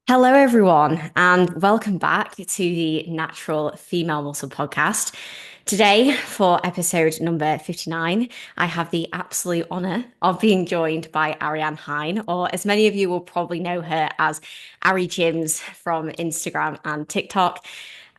Hello, everyone, and welcome back to the Natural Female Muscle Podcast. Today, for episode number 59, I have the absolute honour of being joined by Ariane Hine, or as many of you will probably know her as Ari Gyms from Instagram and TikTok.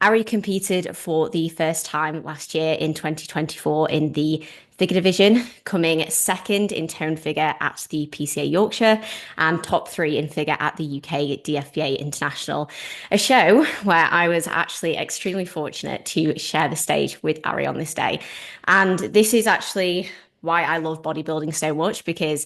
Ari competed for the first time last year in 2024 in the figure division, coming second in toned figure at the PCA Yorkshire and top three in figure at the UK DFBA International, a show where I was actually extremely fortunate to share the stage with Ari on this day. And this is actually why I love bodybuilding so much, because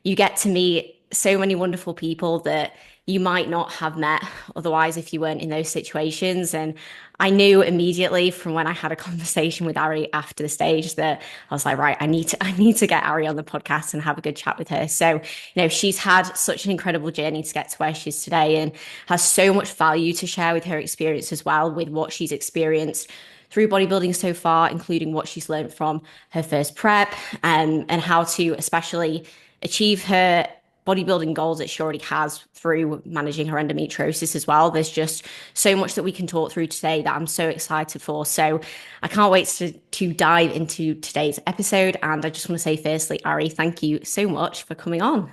you get to meet so many wonderful people that you might not have met otherwise if you weren't in those situations. And I knew immediately from when I had a conversation with Ari after the stage that I was like, right, I need to get Ari on the podcast and have a good chat with her. So, she's had such an incredible journey to get to where she is today and has so much value to share with her experience as well, with what she's experienced through bodybuilding so far, including what she's learned from her first prep, and how to especially achieve her bodybuilding goals that she already has through managing her endometriosis as well. There's just so much that we can talk through today that I'm so excited for. So I can't wait to dive into today's episode. And I just want to say, firstly, Ari, thank you so much for coming on.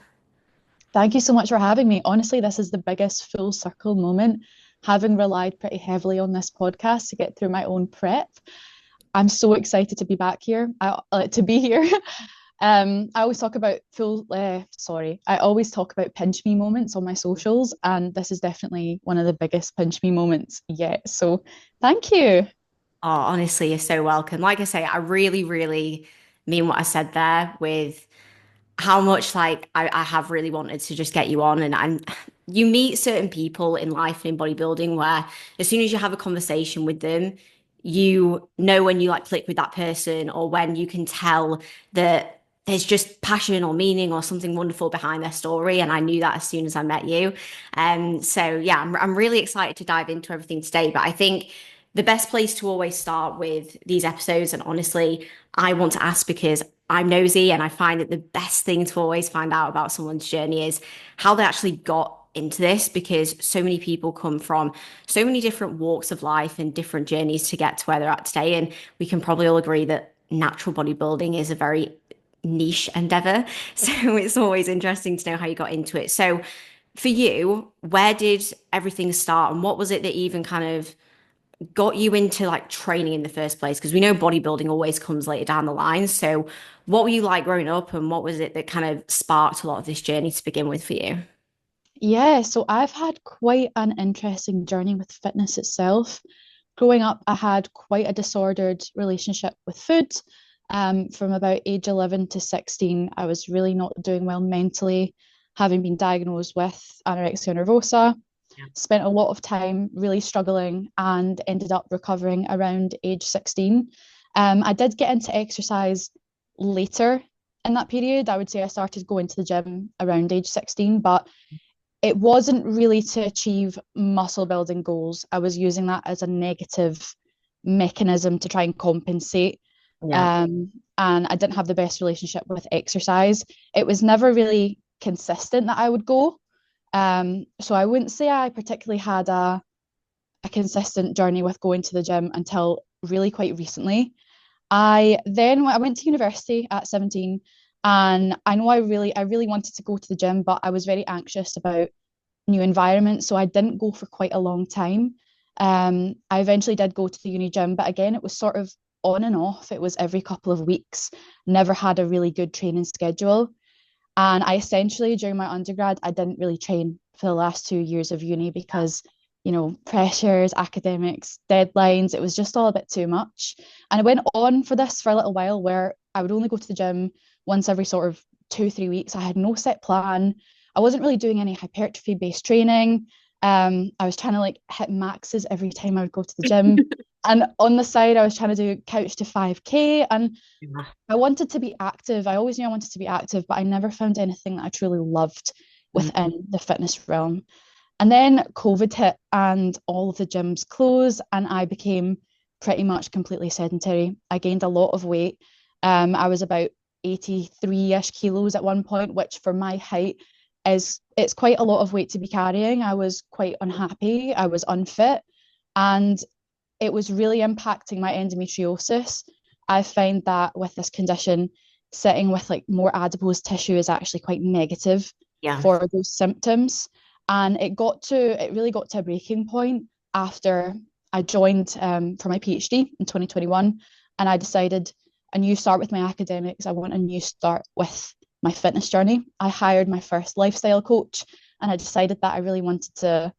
Thank you so much for having me. Honestly, this is the biggest full circle moment, having relied pretty heavily on this podcast to get through my own prep. I'm so excited to be back here, to be here. I always talk about I always talk about pinch me moments on my socials, and this is definitely one of the biggest pinch me moments yet. So thank you. Oh, honestly, you're so welcome. Like I say, I really, really mean what I said there with how much like I have really wanted to just get you on, and you meet certain people in life and in bodybuilding where as soon as you have a conversation with them, you know when you like click with that person, or when you can tell that there's just passion or meaning or something wonderful behind their story. And I knew that as soon as I met you. So yeah, I'm really excited to dive into everything today. But I think the best place to always start with these episodes, and honestly, I want to ask because I'm nosy and I find that the best thing to always find out about someone's journey is how they actually got into this, because so many people come from so many different walks of life and different journeys to get to where they're at today. And we can probably all agree that natural bodybuilding is a very niche endeavor. So it's always interesting to know how you got into it. So for you, where did everything start, and what was it that even kind of got you into like training in the first place? Because we know bodybuilding always comes later down the line. So, what were you like growing up, and what was it that kind of sparked a lot of this journey to begin with for you? Yeah, so I've had quite an interesting journey with fitness itself. Growing up, I had quite a disordered relationship with food. From about age 11 to 16, I was really not doing well mentally, having been diagnosed with anorexia nervosa. Yeah. Spent a lot of time really struggling and ended up recovering around age 16. I did get into exercise later in that period. I would say I started going to the gym around age 16, but it wasn't really to achieve muscle building goals. I was using that as a negative mechanism to try and compensate. Yeah. And I didn't have the best relationship with exercise. It was never really consistent that I would go. So I wouldn't say I particularly had a consistent journey with going to the gym until really quite recently. I went to university at 17, and I know I really wanted to go to the gym, but I was very anxious about new environment, so I didn't go for quite a long time. I eventually did go to the uni gym, but again, it was sort of on and off. It was every couple of weeks. Never had a really good training schedule. And I essentially, during my undergrad, I didn't really train for the last 2 years of uni because, pressures, academics, deadlines, it was just all a bit too much. And I went on for this for a little while where I would only go to the gym once every sort of 2, 3 weeks. I had no set plan. I wasn't really doing any hypertrophy based training. I was trying to like hit maxes every time I would go to the gym. And on the side, I was trying to do couch to 5K. And Yeah. I wanted to be active. I always knew I wanted to be active, but I never found anything that I truly loved Mm. within the fitness realm. And then COVID hit and all of the gyms closed, and I became pretty much completely sedentary. I gained a lot of weight. I was about 83-ish kilos at one point, which for my height it's quite a lot of weight to be carrying. I was quite unhappy, I was unfit, and it was really impacting my endometriosis. I find that with this condition, sitting with like more adipose tissue is actually quite negative Yeah. for those symptoms. And it really got to a breaking point after I joined for my PhD in 2021. And I decided a new start with my academics. I want a new start with my fitness journey. I hired my first lifestyle coach, and I decided that I really wanted to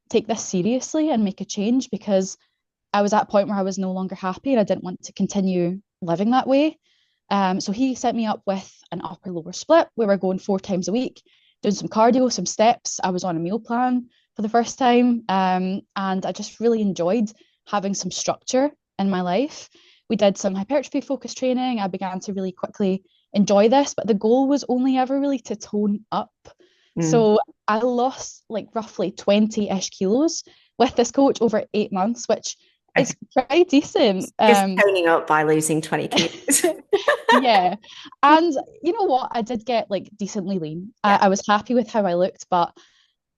take this seriously and make a change because I was at a point where I was no longer happy and I didn't want to continue living that way. So he set me up with an upper lower split. We were going 4 times a week, doing some cardio, some steps. I was on a meal plan for the first time. And I just really enjoyed having some structure in my life. We did some hypertrophy focused training. I began to really quickly enjoy this, but the goal was only ever really to tone up. Mm. So I lost like roughly 20-ish kilos with this coach over 8 months, which Okay. is pretty decent. Just toning up by losing 20 kilos. Yeah. And you know what? I did get like decently lean. Yeah. I was happy with how I looked, but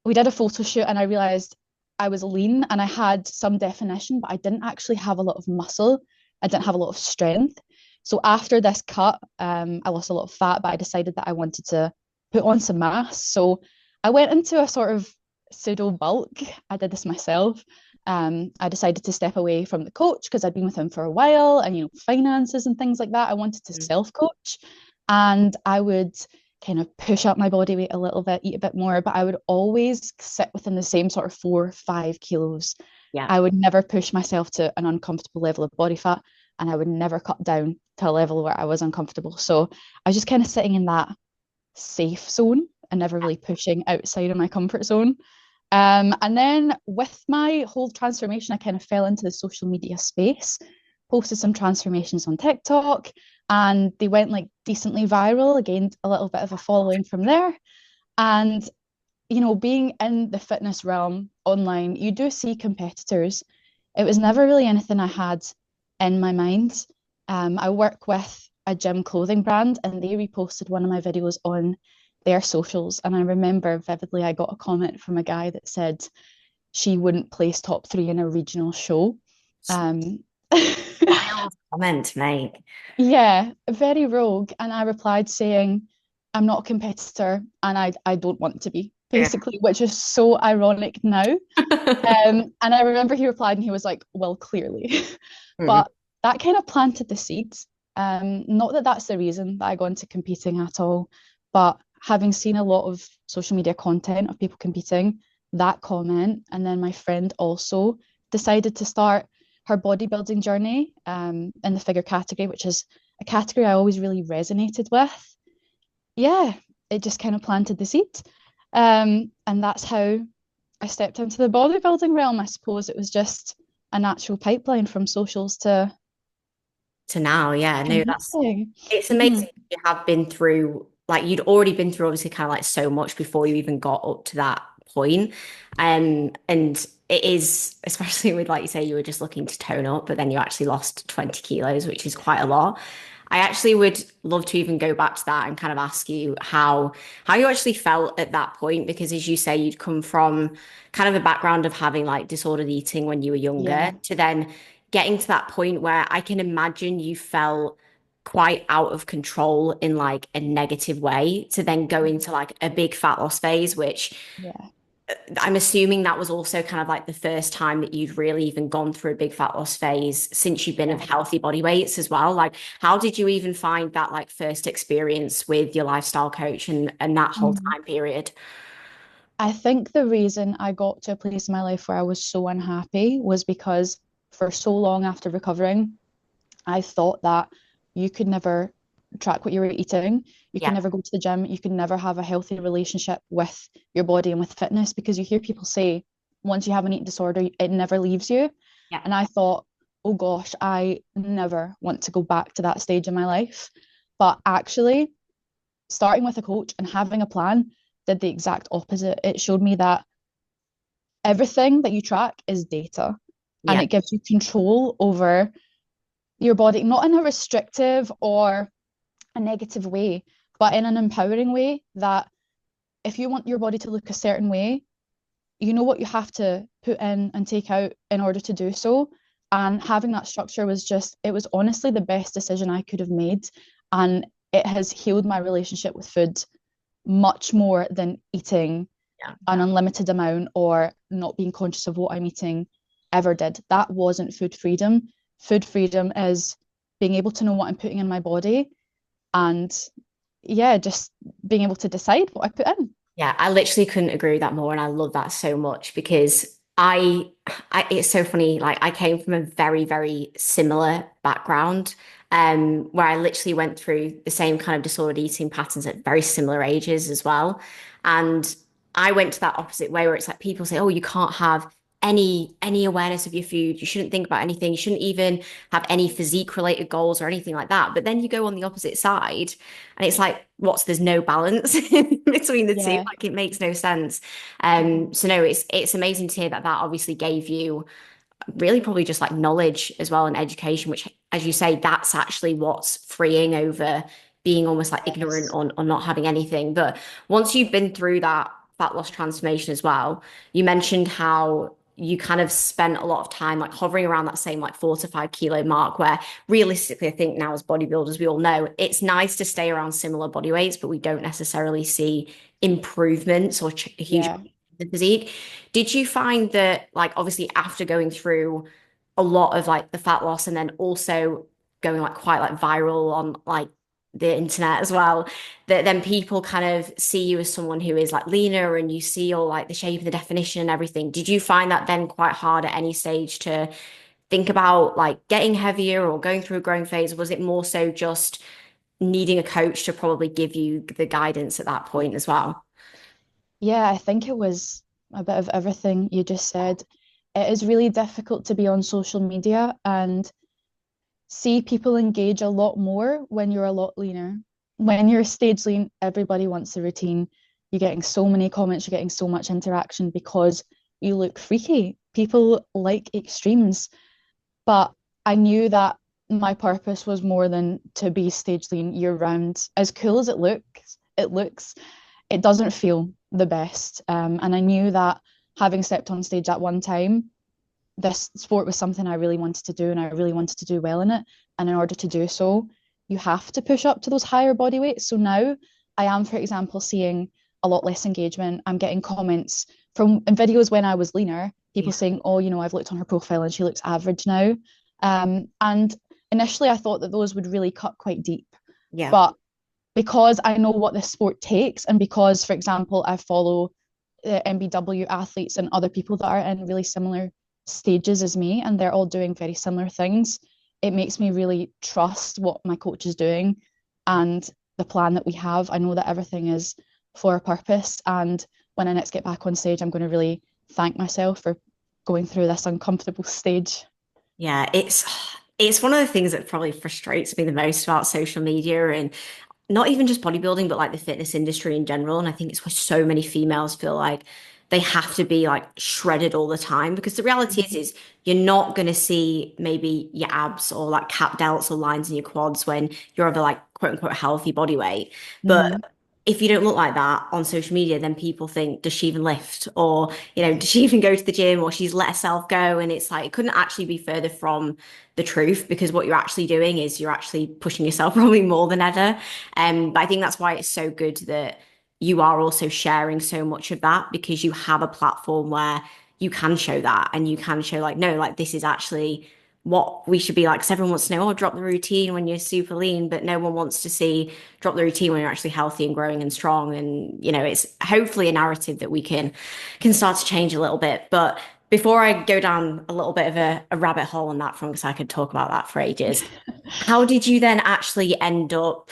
we did a photo shoot and I realized I was lean and I had some definition, but I didn't actually have a lot of muscle. I didn't have a lot of strength. So after this cut, I lost a lot of fat, but I decided that I wanted to put on some mass. So I went into a sort of pseudo bulk. I did this myself. I decided to step away from the coach because I'd been with him for a while and, finances and things like that. I wanted to Mm. self-coach and I would kind of push up my body weight a little bit, eat a bit more, but I would always sit within the same sort of 4 or 5 kilos. Yeah. I would never push myself to an uncomfortable level of body fat and I would never cut down to a level where I was uncomfortable. So I was just kind of sitting in that safe zone and never really pushing outside of my comfort zone. And then with my whole transformation, I kind of fell into the social media space, posted some transformations on TikTok, and they went like decently viral. I gained a little bit of a following from there. And, being in the fitness realm online, you do see competitors. It was never really anything I had in my mind. I work with a gym clothing brand, and they reposted one of my videos on their socials. And I remember vividly, I got a comment from a guy that said she wouldn't place top 3 in a regional show. Um, Wild comment, mate. yeah, very rogue. And I replied saying, I'm not a competitor and I don't want to be, Yeah. basically, which is so ironic now. And I remember he replied and he was like, well, clearly. Mm. But that kind of planted the seeds. Not that that's the reason that I got into competing at all, but having seen a lot of social media content of people competing, that comment, and then my friend also decided to start her bodybuilding journey in the figure category, which is a category I always really resonated with. Yeah, it just kind of planted the seed. And that's how I stepped into the bodybuilding realm. I suppose it was just a natural pipeline from socials To now, yeah, no, competing. it's Mhm. amazing you have been through, like you'd already been through obviously kind of like so much before you even got up to that point. And it is, especially with like you say, you were just looking to tone up, but then you actually lost 20 kilos, which is quite a lot. I actually would love to even go back to that and kind of ask you how you actually felt at that point, because as you say, you'd come from kind of a background of having like disordered eating when you were younger Yeah. to then getting to that point where I can imagine you felt quite out of control in like a negative way to then go into like a big fat loss phase, which Yeah. I'm assuming that was also kind of like the first time that you'd really even gone through a big fat loss phase since you've been of Yeah. healthy body weights as well. Like, how did you even find that like first experience with your lifestyle coach and that whole Mm. time period? I think the reason I got to a place in my life where I was so unhappy was because for so long after recovering, I thought that you could never track what you were eating. You could Yeah, never go to the gym. You could never have a healthy relationship with your body and with fitness because you hear people say once you have an eating disorder, it never leaves you. yeah, And I thought, oh gosh, I never want to go back to that stage in my life. But actually, starting with a coach and having a plan did the exact opposite. It showed me that everything that you track is data and yeah. it gives you control over your body, not in a restrictive or a negative way, but in an empowering way that if you want your body to look a certain way, you know what you have to put in and take out in order to do so. And having that structure was just, it was honestly the best decision I could have made. And it has healed my relationship with food much more than eating Yeah. an unlimited amount or not being conscious of what I'm eating ever did. That wasn't food freedom. Food freedom is being able to know what I'm putting in my body and yeah, just being able to decide what I put in. Yeah, I literally couldn't agree with that more, and I love that so much because it's so funny. Like I came from a very, very similar background, where I literally went through the same kind of disordered eating patterns at very similar ages as well, and I went to that opposite way where it's like people say, "Oh, you can't have any awareness of your food. You shouldn't think about anything. You shouldn't even have any physique related goals or anything like that." But then you go on the opposite side and it's like, there's no balance between the two. Yeah. Like it makes no sense. So no, it's amazing to hear that that obviously gave you really probably just like knowledge as well and education, which, as you say, that's actually what's freeing over being almost like ignorant Yes. on not having anything. But once you've been through that fat loss transformation as well, you mentioned how you kind of spent a lot of time like hovering around that same like 4 to 5 kilo mark, where realistically, I think now as bodybuilders, we all know it's nice to stay around similar body weights, but we don't necessarily see improvements or huge Yeah. the physique. Did you find that, like, obviously after going through a lot of like the fat loss and then also going like quite like viral on like the internet as well, that then people kind of see you as someone who is like leaner and you see all like the shape and the definition and everything. Did you find that then quite hard at any stage to think about like getting heavier or going through a growing phase? Or was it more so just needing a coach to probably give you the guidance at that point as well? Yeah, I think it was a bit of everything you just said. It is really difficult to be on social media and see people engage a lot more when you're a lot leaner. When you're stage lean, everybody wants a routine. You're getting so many comments, you're getting so much interaction because you look freaky. People like extremes. But I knew that my purpose was more than to be stage lean year round. As cool as it looks, it doesn't feel the best. And I knew that having stepped on stage at one time, this sport was something I really wanted to do and I really wanted to do well in it. And in order to do so, you have to push up to those higher body weights. So now I am, for example, seeing a lot less engagement. I'm getting comments from in videos when I was leaner, people Yeah. saying, oh, I've looked on her profile and she looks average now. And initially I thought that those would really cut quite deep. Yeah. But because I know what this sport takes, and because, for example, I follow MBW athletes and other people that are in really similar stages as me, and they're all doing very similar things, it makes me really trust what my coach is doing and the plan that we have. I know that everything is for a purpose. And when I next get back on stage, I'm going to really thank myself for going through this uncomfortable stage. Yeah, it's one of the things that probably frustrates me the most about social media and not even just bodybuilding, but like the fitness industry in general. And I think it's why so many females feel like they have to be like shredded all the time because the reality is you're not going to see maybe your abs or like cap delts or lines in your quads when you're of a like quote unquote healthy body weight. But Mm-hmm. if you don't look like that on social media, then people think, does she even lift? Or, does she even go to the gym or she's let herself go? And it's like, it couldn't actually be further from the truth because what you're actually doing is you're actually pushing yourself probably more than ever. But I think that's why it's so good that you are also sharing so much of that because you have a platform where you can show that and you can show like, no, like this is actually what we should be like. Because everyone wants to know, oh, drop the routine when you're super lean, but no one wants to see drop the routine when you're actually healthy and growing and strong. And it's hopefully a narrative that we can start to change a little bit. But before I go down a little bit of a rabbit hole on that front, because I could talk about that for ages, how did you then actually end up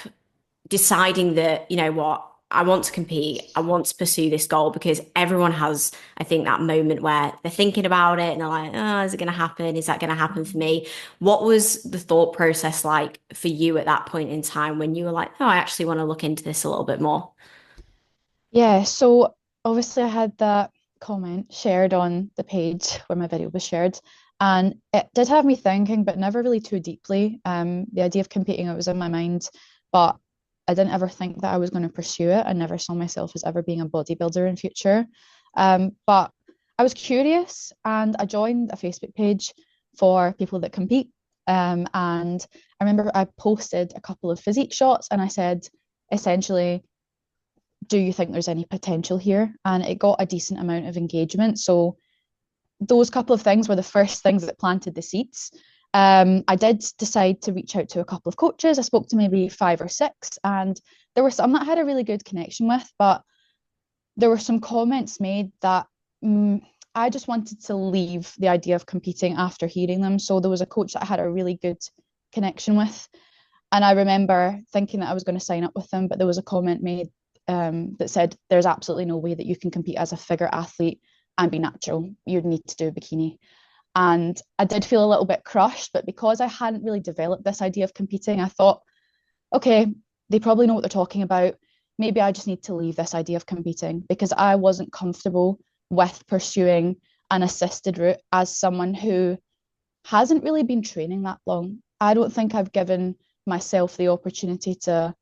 deciding that, what, I want to compete, I want to pursue this goal? Because everyone has, I think, that moment where they're thinking about it and they're like, oh, is it going to happen? Is that going to happen for me? What was the thought process like for you at that point in time when you were like, oh, I actually want to look into this a little bit more? Yeah, so obviously I had that comment shared on the page where my video was shared, and it did have me thinking, but never really too deeply. The idea of competing, it was in my mind, but I didn't ever think that I was going to pursue it. I never saw myself as ever being a bodybuilder in future. But I was curious and I joined a Facebook page for people that compete. And I remember I posted a couple of physique shots and I said, essentially, do you think there's any potential here? And it got a decent amount of engagement. So those couple of things were the first things that planted the seeds. I did decide to reach out to a couple of coaches. I spoke to maybe 5 or 6, and there were some that I had a really good connection with, but there were some comments made that I just wanted to leave the idea of competing after hearing them. So there was a coach that I had a really good connection with. And I remember thinking that I was going to sign up with them, but there was a comment made that said, there's absolutely no way that you can compete as a figure athlete and be natural. You'd need to do a bikini. And I did feel a little bit crushed, but because I hadn't really developed this idea of competing, I thought, okay, they probably know what they're talking about. Maybe I just need to leave this idea of competing because I wasn't comfortable with pursuing an assisted route as someone who hasn't really been training that long. I don't think I've given myself the opportunity to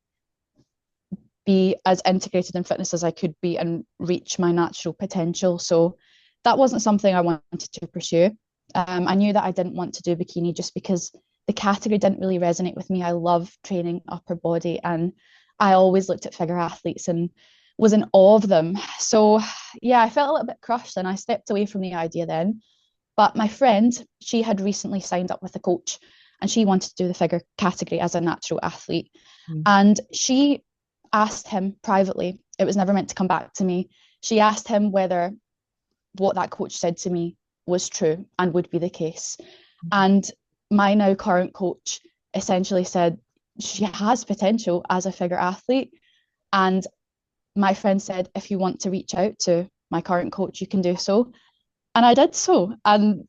be as integrated in fitness as I could be and reach my natural potential. So that wasn't something I wanted to pursue. I knew that I didn't want to do bikini just because the category didn't really resonate with me. I love training upper body and I always looked at figure athletes and was in awe of them. So yeah, I felt a little bit crushed and I stepped away from the idea then. But my friend, she had recently signed up with a coach and she wanted to do the figure category as a natural athlete. And she asked him privately, it was never meant to come back to me. She asked him whether what that coach said to me was true and would be the case. And my now current coach essentially said she has potential as a figure athlete. And my friend said, if you want to reach out to my current coach, you can do so. And I did so. And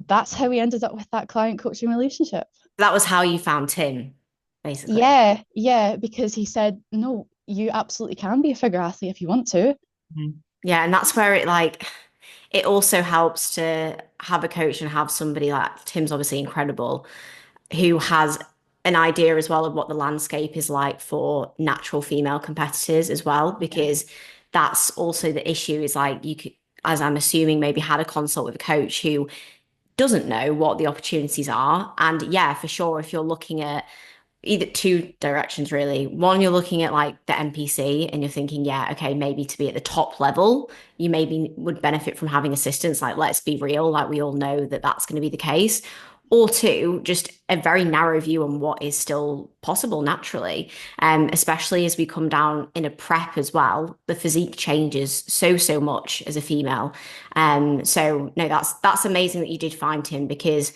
that's how we ended up with that client coaching relationship. That was how you found Tim, basically. Yeah, because he said, no, you absolutely can be a figure athlete if you want to. Mhm. Yeah, and that's where it also helps to have a coach and have somebody like Tim's obviously incredible, who has an idea as well of what the landscape is like for natural female competitors as well, because that's also the issue is like you could, as I'm assuming, maybe had a consult with a coach who doesn't know what the opportunities are. And yeah, for sure, if you're looking at either two directions really. One, you're looking at like the NPC and you're thinking, yeah, okay, maybe to be at the top level, you maybe would benefit from having assistance. Like, let's be real, like we all know that that's going to be the case. Or two, just a very narrow view on what is still possible naturally. Especially as we come down in a prep as well, the physique changes so much as a female. So no, that's amazing that you did find him because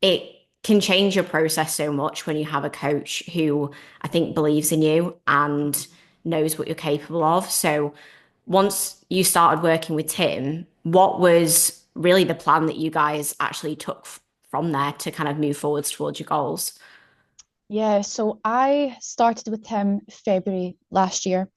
it can change your process so much when you have a coach who I think believes in you and knows what you're capable of. So once you started working with Tim, what was really the plan that you guys actually took from there to kind of move forwards towards your goals? Yeah, so I started with him February last year,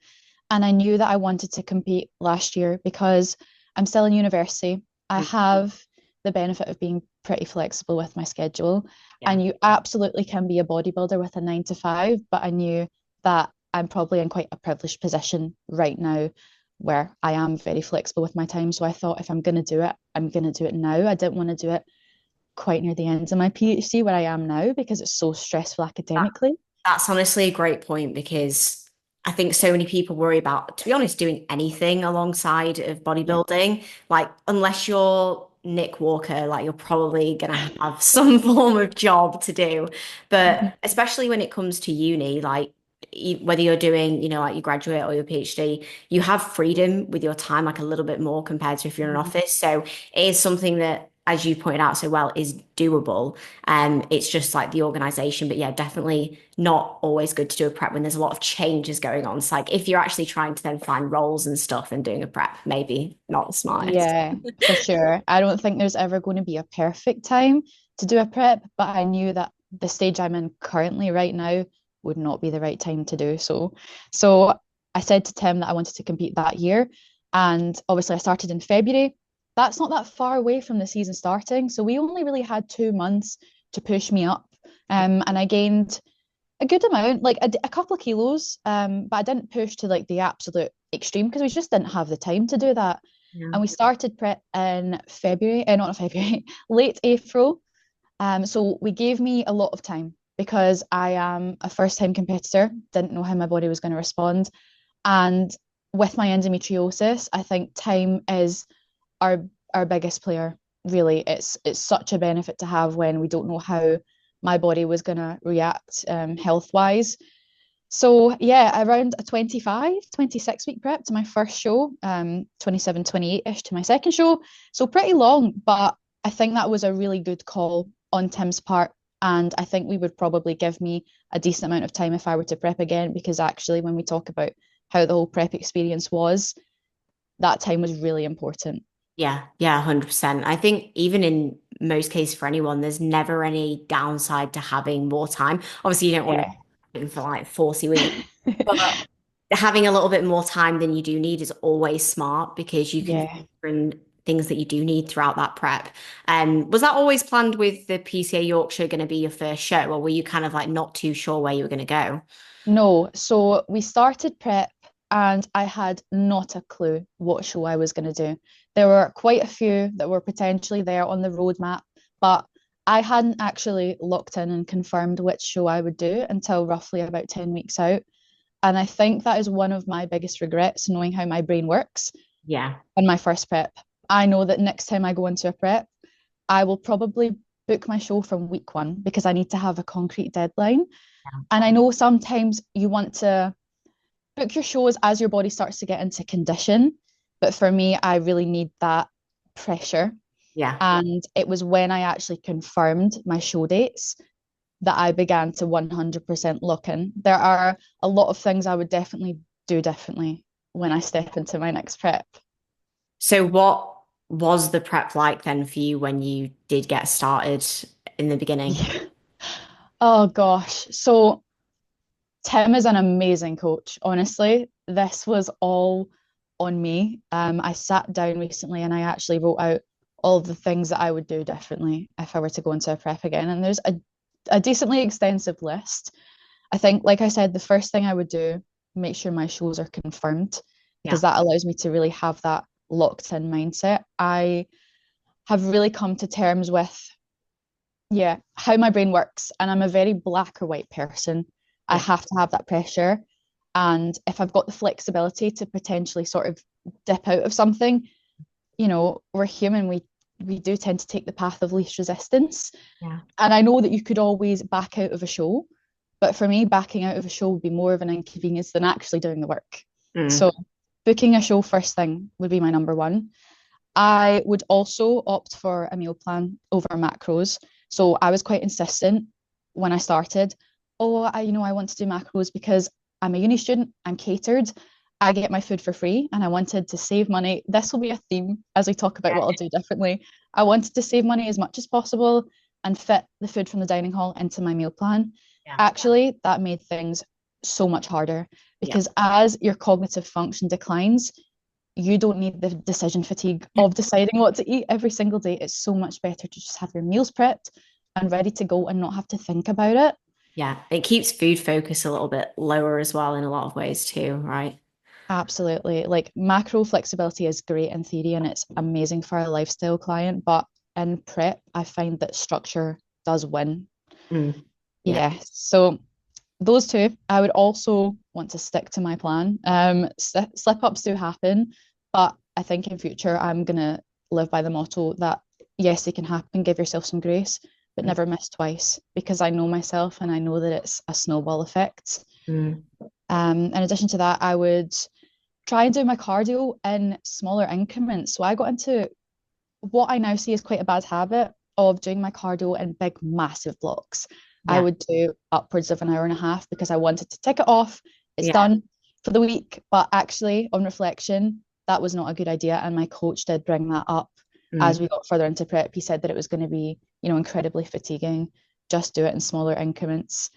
and I knew that I wanted to compete last year because I'm still in university. I have the benefit of being pretty flexible with my schedule, Yeah. and you absolutely can be a bodybuilder with a 9 to 5, but I knew that I'm probably in quite a privileged position right now where I am very flexible with my time. So I thought if I'm going to do it, I'm going to do it now. I didn't want to do it quite near the end of my PhD where I am now because it's so stressful academically. That's honestly a great point because I think so many people worry about, to be honest, doing anything alongside of Yeah. bodybuilding. Like, unless you're Nick Walker, like, you're probably going to have some form of job to do. Mhm. But especially when it comes to uni, like, whether you're doing, like your graduate or your PhD, you have freedom with your time, like a little bit more compared to if you're in an Mhm. office. So it is something that, as you pointed out so well, is doable. It's just like the organization, but yeah, definitely not always good to do a prep when there's a lot of changes going on. It's like if you're actually trying to then find roles and stuff and doing a prep, maybe not the smartest. Yeah, for sure. I don't think there's ever going to be a perfect time to do a prep, but I knew that the stage I'm in currently right now would not be the right time to do so. So I said to Tim that I wanted to compete that year. And obviously, I started in February. That's not that far away from the season starting. So we only really had 2 months to push me up. And I gained a good amount, like a couple of kilos, but I didn't push to like the absolute extreme because we just didn't have the time to do that. Yeah. And we started prep in February, not in February, late April. So we gave me a lot of time because I am a first time competitor, didn't know how my body was going to respond. And with my endometriosis, I think time is our our biggest player, really. It's such a benefit to have when we don't know how my body was going to react health wise. So yeah, around a 25, 26 week prep to my first show, 27, 28-ish to my second show. So pretty long, but I think that was a really good call on Tim's part. And I think we would probably give me a decent amount of time if I were to prep again, because actually when we talk about how the whole prep experience was, that time was really important. Yeah, yeah, 100%. I think even in most cases for anyone, there's never any downside to having more time. Obviously, you don't want to Yeah. do for like 40 weeks, but having a little bit more time than you do need is always smart because you can Yeah. bring things that you do need throughout that prep. Was that always planned with the PCA Yorkshire going to be your first show, or were you kind of like not too sure where you were going to go? No, so we started prep and I had not a clue what show I was going to do. There were quite a few that were potentially there on the roadmap, but I hadn't actually locked in and confirmed which show I would do until roughly about 10 weeks out. And I think that is one of my biggest regrets, knowing how my brain works Yeah. on my first prep. I know that next time I go into a prep, I will probably book my show from week one because I need to have a concrete deadline. And I know sometimes you want to book your shows as your body starts to get into condition. But for me, I really need that pressure. Yeah. And it was when I actually confirmed my show dates that I began to 100% look in. There are a lot of things I would definitely do differently when I step into my next prep. So what was the prep like then for you when you did get started in the beginning? Yeah. Oh gosh. So Tim is an amazing coach. Honestly, this was all on me. I sat down recently and I actually wrote out all of the things that I would do differently if I were to go into a prep again. And there's a decently extensive list. I think, like I said, the first thing I would do, make sure my shows are confirmed Yeah. because that allows me to really have that locked in mindset. I have really come to terms with, yeah, how my brain works. And I'm a very black or white person. I Yeah. have to have that pressure. And if I've got the flexibility to potentially sort of dip out of something, we're human. We do tend to take the path of least resistance. Yeah. And I know that you could always back out of a show, but for me, backing out of a show would be more of an inconvenience than actually doing the work. Mm. So booking a show first thing would be my number one. I would also opt for a meal plan over macros. So I was quite insistent when I started. Oh, I want to do macros because I'm a uni student, I'm catered, I get my food for free, and I wanted to save money. This will be a theme as we talk about Yeah. what I'll do differently. I wanted to save money as much as possible and fit the food from the dining hall into my meal plan. Yeah. Actually, that made things so much harder Yeah. because as your cognitive function declines, you don't need the decision fatigue of deciding what to eat every single day. It's so much better to just have your meals prepped and ready to go and not have to think about it. Yeah. It keeps food focus a little bit lower as well in a lot of ways too, right? Absolutely. Like macro flexibility is great in theory and it's amazing for a lifestyle client, but in prep, I find that structure does win. Mm. Yeah. Yeah. So those two, I would also want to stick to my plan. Slip ups do happen, but I think in future I'm gonna live by the motto that yes, they can happen. Give yourself some grace, but Mm. never miss twice because I know myself and I know that it's a snowball effect. Mm. In addition to that, I would try and do my cardio in smaller increments. So I got into what I now see is quite a bad habit of doing my cardio in big, massive blocks. I Yeah. would do upwards of an hour and a half because I wanted to tick it off. It's Yeah. done for the week. But actually, on reflection, that was not a good idea. And my coach did bring that up as Mm. we got further into prep. He said that it was going to be, incredibly fatiguing. Just do it in smaller increments.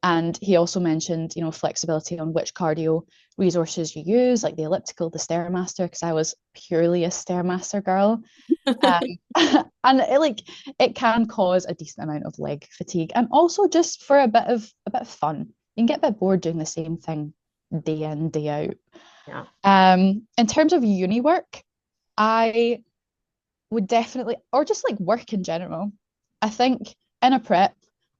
And he also mentioned, flexibility on which cardio resources you use, like the elliptical, the Stairmaster, because I was purely a Stairmaster girl. Um, and it can cause a decent amount of leg fatigue, and also just for a bit of fun. You can get a bit bored doing the same thing day in, day out. Yeah. In terms of uni work, I would definitely, or just like work in general, I think in a prep,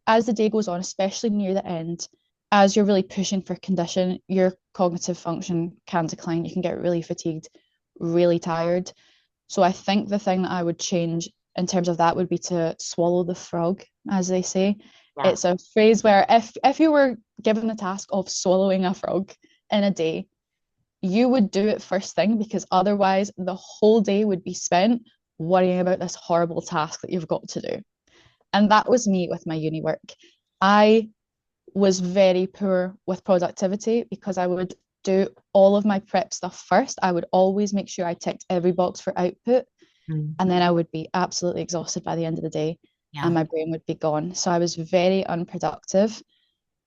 as the day goes on, especially near the end, as you're really pushing for condition, your cognitive function can decline. You can get really fatigued, really tired. So I think the thing that I would change in terms of that would be to swallow the frog, as they say. Yeah. It's a phrase where if you were given the task of swallowing a frog in a day, you would do it first thing because otherwise the whole day would be spent worrying about this horrible task that you've got to do. And that was me with my uni work. I was very poor with productivity because I would do all of my prep stuff first. I would always make sure I ticked every box for output, Mm. and then I would be absolutely exhausted by the end of the day and Yeah. my brain would be gone. So I was very unproductive.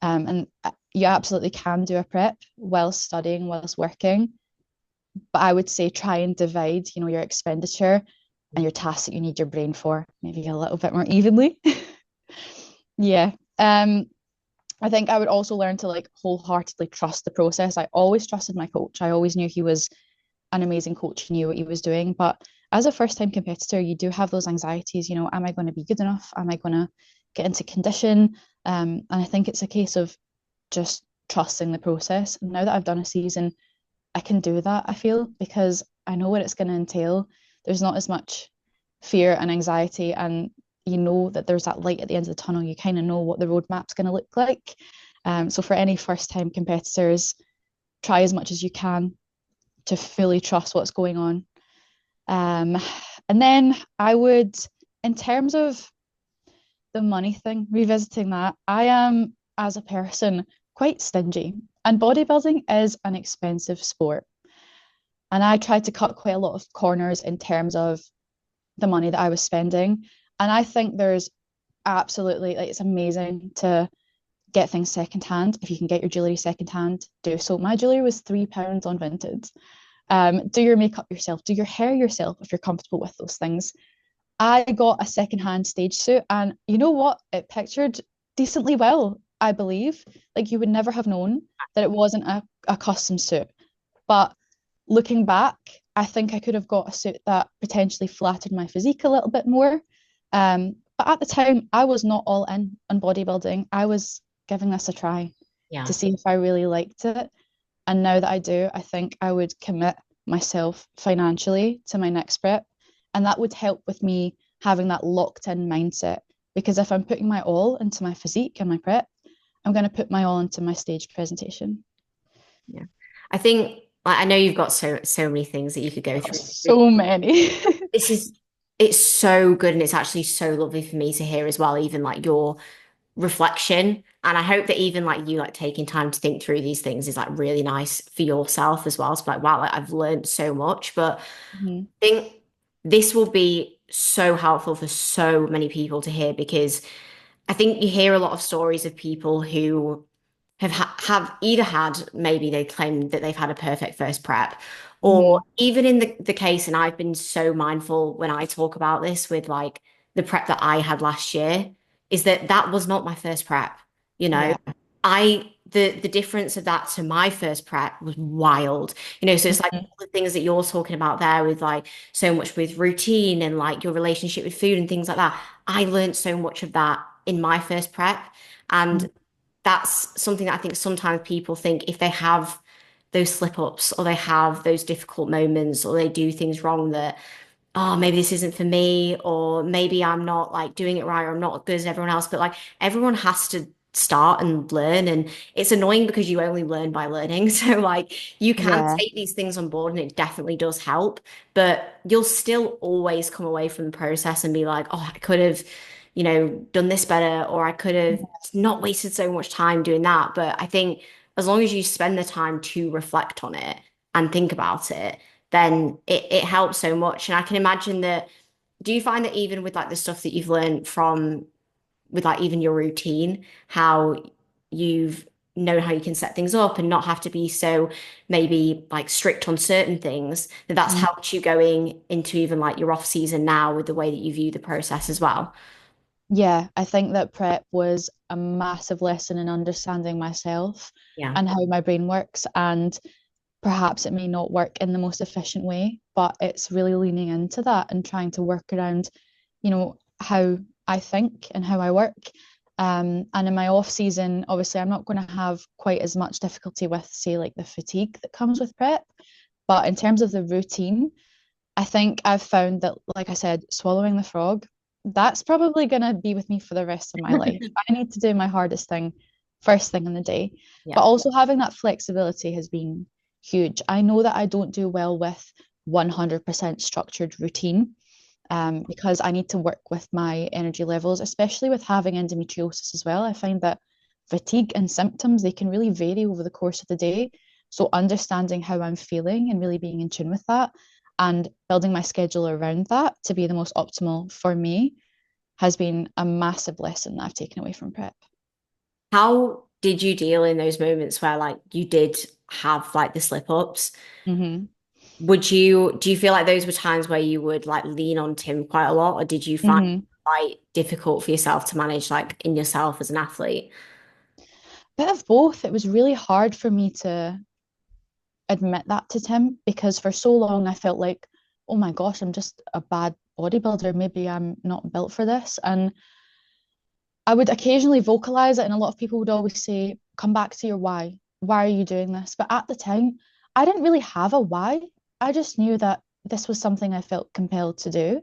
And you absolutely can do a prep whilst studying, whilst working. But I would say try and divide, your expenditure and your tasks that you need your brain for, maybe a little bit more evenly. Yeah. I think I would also learn to like wholeheartedly trust the process. I always trusted my coach. I always knew he was an amazing coach. He knew what he was doing. But as a first time competitor, you do have those anxieties, am I going to be good enough? Am I going to get into condition? And I think it's a case of just trusting the process. And now that I've done a season, I can do that, I feel, because I know what it's going to entail. There's not as much fear and anxiety, and you know that there's that light at the end of the tunnel. You kind of know what the roadmap's going to look like. So for any first time competitors, try as much as you can to fully trust what's going on. Um, and then I would, in terms of the money thing, revisiting that, I am, as a person, quite stingy. And bodybuilding is an expensive sport. And I tried to cut quite a lot of corners in terms of the money that I was spending. And I think there's absolutely, like, it's amazing to get things secondhand. If you can get your jewelry secondhand, do so. My jewelry was £3 on Vinted. Do your makeup yourself, do your hair yourself if you're comfortable with those things. I got a secondhand stage suit, and you know what? It pictured decently well, I believe. Like, you would never have known that it wasn't a custom suit. But looking back, I think I could have got a suit that potentially flattered my physique a little bit more. But at the time, I was not all in on bodybuilding. I was giving this a try to Yeah. see if I really liked it. And now that I do, I think I would commit myself financially to my next prep. And that would help with me having that locked in mindset. Because if I'm putting my all into my physique and my prep, I'm going to put my all into my stage presentation. Yeah. I think like, I know you've got so many things that you could go Oh, through. so many. This is it's so good and it's actually so lovely for me to hear as well, even like your reflection. And I hope that even like you like taking time to think through these things is like really nice for yourself as well. So like, wow, like I've learned so much. But Mhm. I think this will be so helpful for so many people to hear because I think you hear a lot of stories of people who have either had maybe they claim that they've had a perfect first prep, or Mhm. even in the case, and I've been so mindful when I talk about this with like the prep that I had last year, is that that was not my first prep. You know, Yeah. the difference of that to my first prep was wild. You know, so it's like Mhm. all the things that you're talking about there with like so much with routine and like your relationship with food and things like that. I learned so much of that in my first prep. And Mhm. that's something that I think sometimes people think if they have those slip ups or they have those difficult moments or they do things wrong that, oh, maybe this isn't for me, or maybe I'm not like doing it right or I'm not as good as everyone else. But like everyone has to start and learn. And it's annoying because you only learn by learning. So like you can Yeah. take these things on board and it definitely does help, but you'll still always come away from the process and be like, oh, I could have, done this better, or I could have not wasted so much time doing that. But I think as long as you spend the time to reflect on it and think about it, then it helps so much. And I can imagine that, do you find that even with like the stuff that you've learned from with like even your routine, how you've known how you can set things up and not have to be so maybe like strict on certain things, that's Mhm. helped you going into even like your off season now with the way that you view the process as well. Yeah, I think that prep was a massive lesson in understanding myself Yeah. and how my brain works. And perhaps it may not work in the most efficient way, but it's really leaning into that and trying to work around, how I think and how I work. And in my off season, obviously, I'm not going to have quite as much difficulty with, say, like the fatigue that comes with prep. But in terms of the routine, I think I've found that, like I said, swallowing the frog, that's probably going to be with me for the rest of my life. I need to do my hardest thing first thing in the day. But Yeah. also having that flexibility has been huge. I know that I don't do well with 100% structured routine, because I need to work with my energy levels, especially with having endometriosis as well. I find that fatigue and symptoms, they can really vary over the course of the day. So understanding how I'm feeling and really being in tune with that and building my schedule around that to be the most optimal for me has been a massive lesson that I've taken away from prep. How did you deal in those moments where like you did have like the slip ups? Mm-hmm. Do you feel like those were times where you would like lean on Tim quite a lot, or did you find it Mm-hmm. quite difficult for yourself to manage like in yourself as an athlete? Bit of both. It was really hard for me to admit that to Tim because for so long I felt like, oh my gosh, I'm just a bad bodybuilder. Maybe I'm not built for this. And I would occasionally vocalize it, and a lot of people would always say, come back to your why. Why are you doing this? But at the time, I didn't really have a why. I just knew that this was something I felt compelled to do.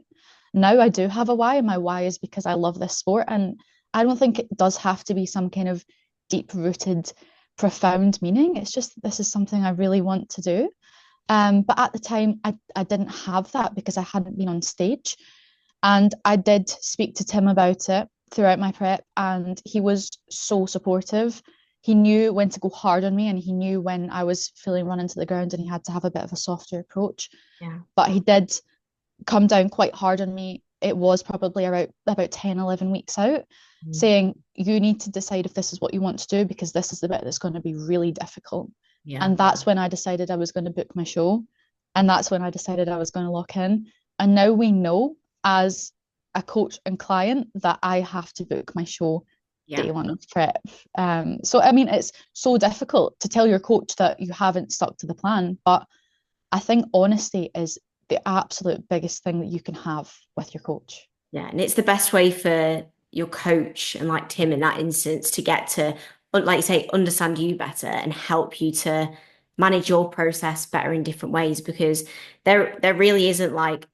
Now I do have a why, and my why is because I love this sport. And I don't think it does have to be some kind of deep rooted, profound meaning. It's just this is something I really want to do. But at the time, I didn't have that because I hadn't been on stage. And I did speak to Tim about it throughout my prep, and he was so supportive. He knew when to go hard on me, and he knew when I was feeling run into the ground and he had to have a bit of a softer approach. Yeah. But he did come down quite hard on me. It was probably about 10, 11 weeks out, Mm. saying, you need to decide if this is what you want to do because this is the bit that's going to be really difficult. Yeah. And that's when I decided I was going to book my show. And that's when I decided I was going to lock in. And now we know as a coach and client that I have to book my show Yeah. day one of prep. So, I mean, it's so difficult to tell your coach that you haven't stuck to the plan. But I think honesty is the absolute biggest thing that you can have with your coach. Yeah. And it's the best way for your coach and like Tim in that instance to get to, like you say, understand you better and help you to manage your process better in different ways because there really isn't like,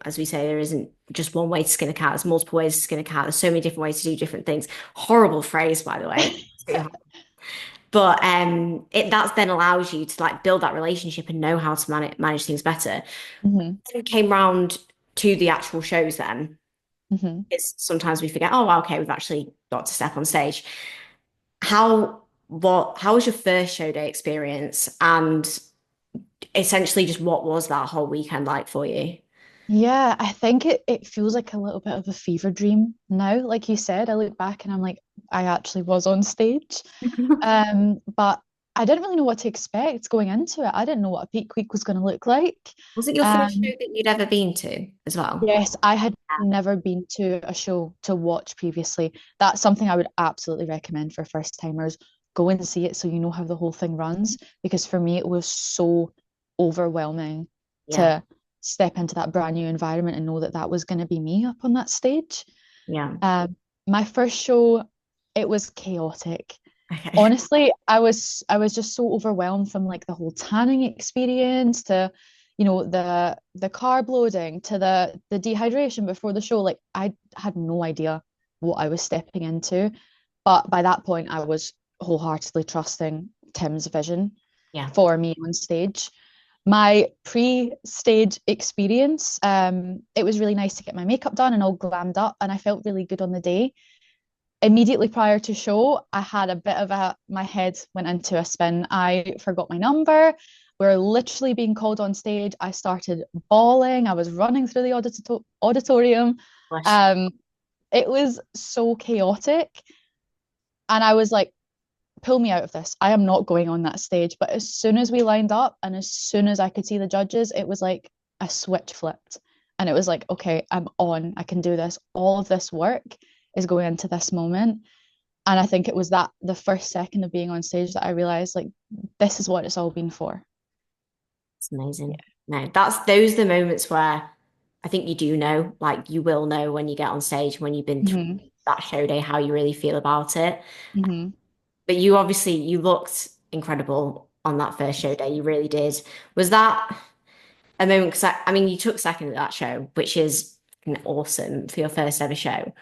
as we say, there isn't just one way to skin a cat. There's multiple ways to skin a cat. There's so many different ways to do different things. Horrible phrase, by the way. But it that then allows you to like build that relationship and know how to manage things better. Mm-hmm. When it came round to the actual shows then, Mm-hmm. it's sometimes we forget, oh, well, okay, we've actually got to step on stage. How was your first show day experience? And essentially just what was that whole weekend like for you? Yeah, I think it feels like a little bit of a fever dream now. Like you said, I look back and I'm like, I actually was on stage. But I didn't really know what to expect going into it. I didn't know what a peak week was going to look like. Was it your first show Um, that you'd ever been to as well? yes, I had never been to a show to watch previously. That's something I would absolutely recommend for first timers. Go and see it so you know how the whole thing runs. Because for me, it was so overwhelming Yeah. to step into that brand new environment and know that that was going to be me up on that stage. Yeah. My first show, it was chaotic. Okay. Honestly, I was just so overwhelmed from like the whole tanning experience to, the carb loading to the dehydration before the show. Like I had no idea what I was stepping into. But by that point, I was wholeheartedly trusting Tim's vision Yeah. for me on stage. My pre-stage experience, it was really nice to get my makeup done and all glammed up, and I felt really good on the day. Immediately prior to show, I had a bit of my head went into a spin. I forgot my number. We are literally being called on stage. I started bawling. I was running through the auditorium. Bless you. Um, it was so chaotic. And I was like, pull me out of this. I am not going on that stage. But as soon as we lined up and as soon as I could see the judges, it was like a switch flipped. And it was like, okay, I'm on. I can do this. All of this work is going into this moment. And I think it was that the first second of being on stage that I realized like this is what it's all been for. It's amazing. No, that's those are the moments where I think you do know, like you will know when you get on stage, when you've been through Hmm. that show day, how you really feel about it. Hmm. But you obviously you looked incredible on that first show day. You really did. Was that a moment? Because I mean, you took second at that show, which is awesome for your first ever show.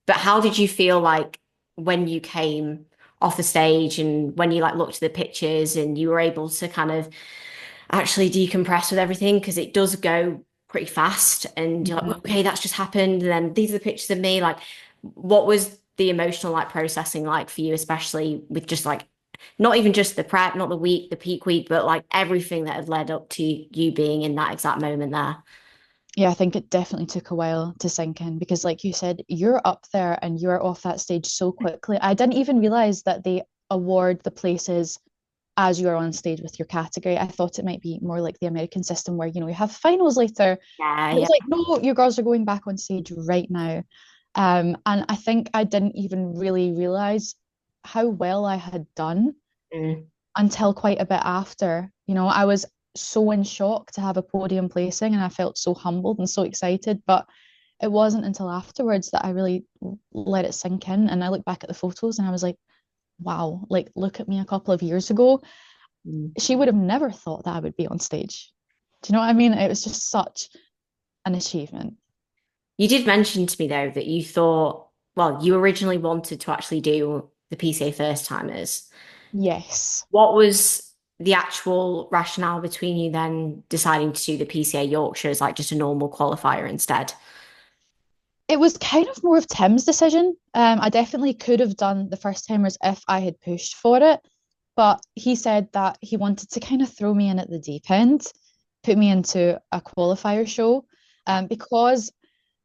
But how did you feel like when you came off the stage and when you like looked at the pictures and you were able to kind of actually decompress with everything? Because it does go pretty fast and you're like, well, Hmm. okay, that's just happened. And then these are the pictures of me. Like, what was the emotional like processing like for you, especially with just like not even just the prep, not the week, the peak week, but like everything that had led up to you being in that exact moment there. Yeah, I think it definitely took a while to sink in because, like you said, you're up there and you're off that stage so quickly. I didn't even realize that they award the places as you're on stage with your category. I thought it might be more like the American system where, you have finals later. Yeah, But it yeah. was like, no, your girls are going back on stage right now. And I think I didn't even really realize how well I had done Mm, until quite a bit after. I was so in shock to have a podium placing and I felt so humbled and so excited. But it wasn't until afterwards that I really let it sink in. And I look back at the photos and I was like, wow, like look at me a couple of years ago. mm. She would have never thought that I would be on stage. Do you know what I mean? It was just such an achievement. You did mention to me though that you thought, well, you originally wanted to actually do the PCA first timers. Yes. What was the actual rationale between you then deciding to do the PCA Yorkshire as like just a normal qualifier instead? It was kind of more of Tim's decision. I definitely could have done the first timers if I had pushed for it, but he said that he wanted to kind of throw me in at the deep end, put me into a qualifier show, because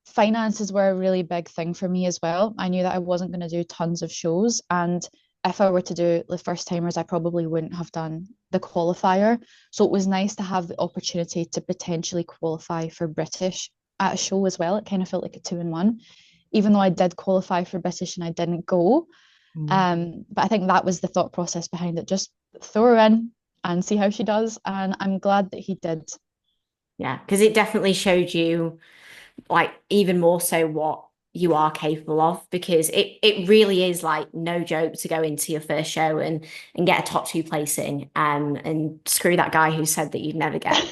finances were a really big thing for me as well. I knew that I wasn't going to do tons of shows, and if I were to do the first timers, I probably wouldn't have done the qualifier. So it was nice to have the opportunity to potentially qualify for British at a show as well. It kind of felt like a two in one, even though I did qualify for British and I didn't go. Mm. But I think that was the thought process behind it. Just throw her in and see how she does. And I'm glad that he did. Yeah, because it definitely showed you like even more so what you are capable of because it really is like no joke to go into your first show and get a top two placing and screw that guy who said that you'd never get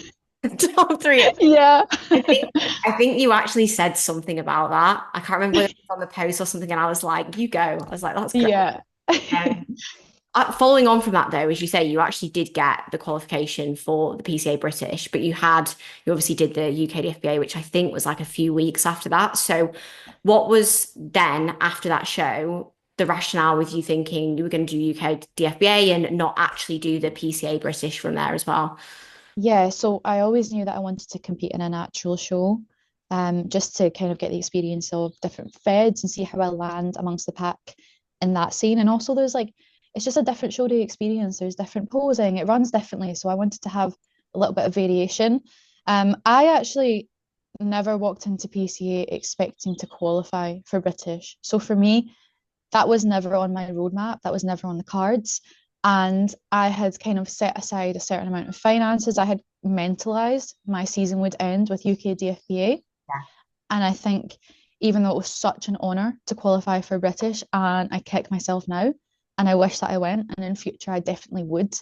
top three. Yeah. I think I think you actually said something about that. I can't remember whether it was on the post or something, and I was like, "You go." I was like, "That's great." Yeah. Um, following on from that, though, as you say, you actually did get the qualification for the PCA British, but you obviously did the UKDFBA, which I think was like a few weeks after that. So, what was then after that show the rationale with you thinking you were going to do UKDFBA and not actually do the PCA British from there as well? Yeah, so I always knew that I wanted to compete in a natural show, just to kind of get the experience of different feds and see how I land amongst the pack in that scene. And also, it's just a different show day experience. There's different posing, it runs differently. So I wanted to have a little bit of variation. I actually never walked into PCA expecting to qualify for British. So for me, that was never on my roadmap. That was never on the cards. And I had kind of set aside a certain amount of finances. I had mentalized my season would end with UKDFBA. And I think even though it was such an honour to qualify for British, and I kick myself now, and I wish that I went, and in future I definitely would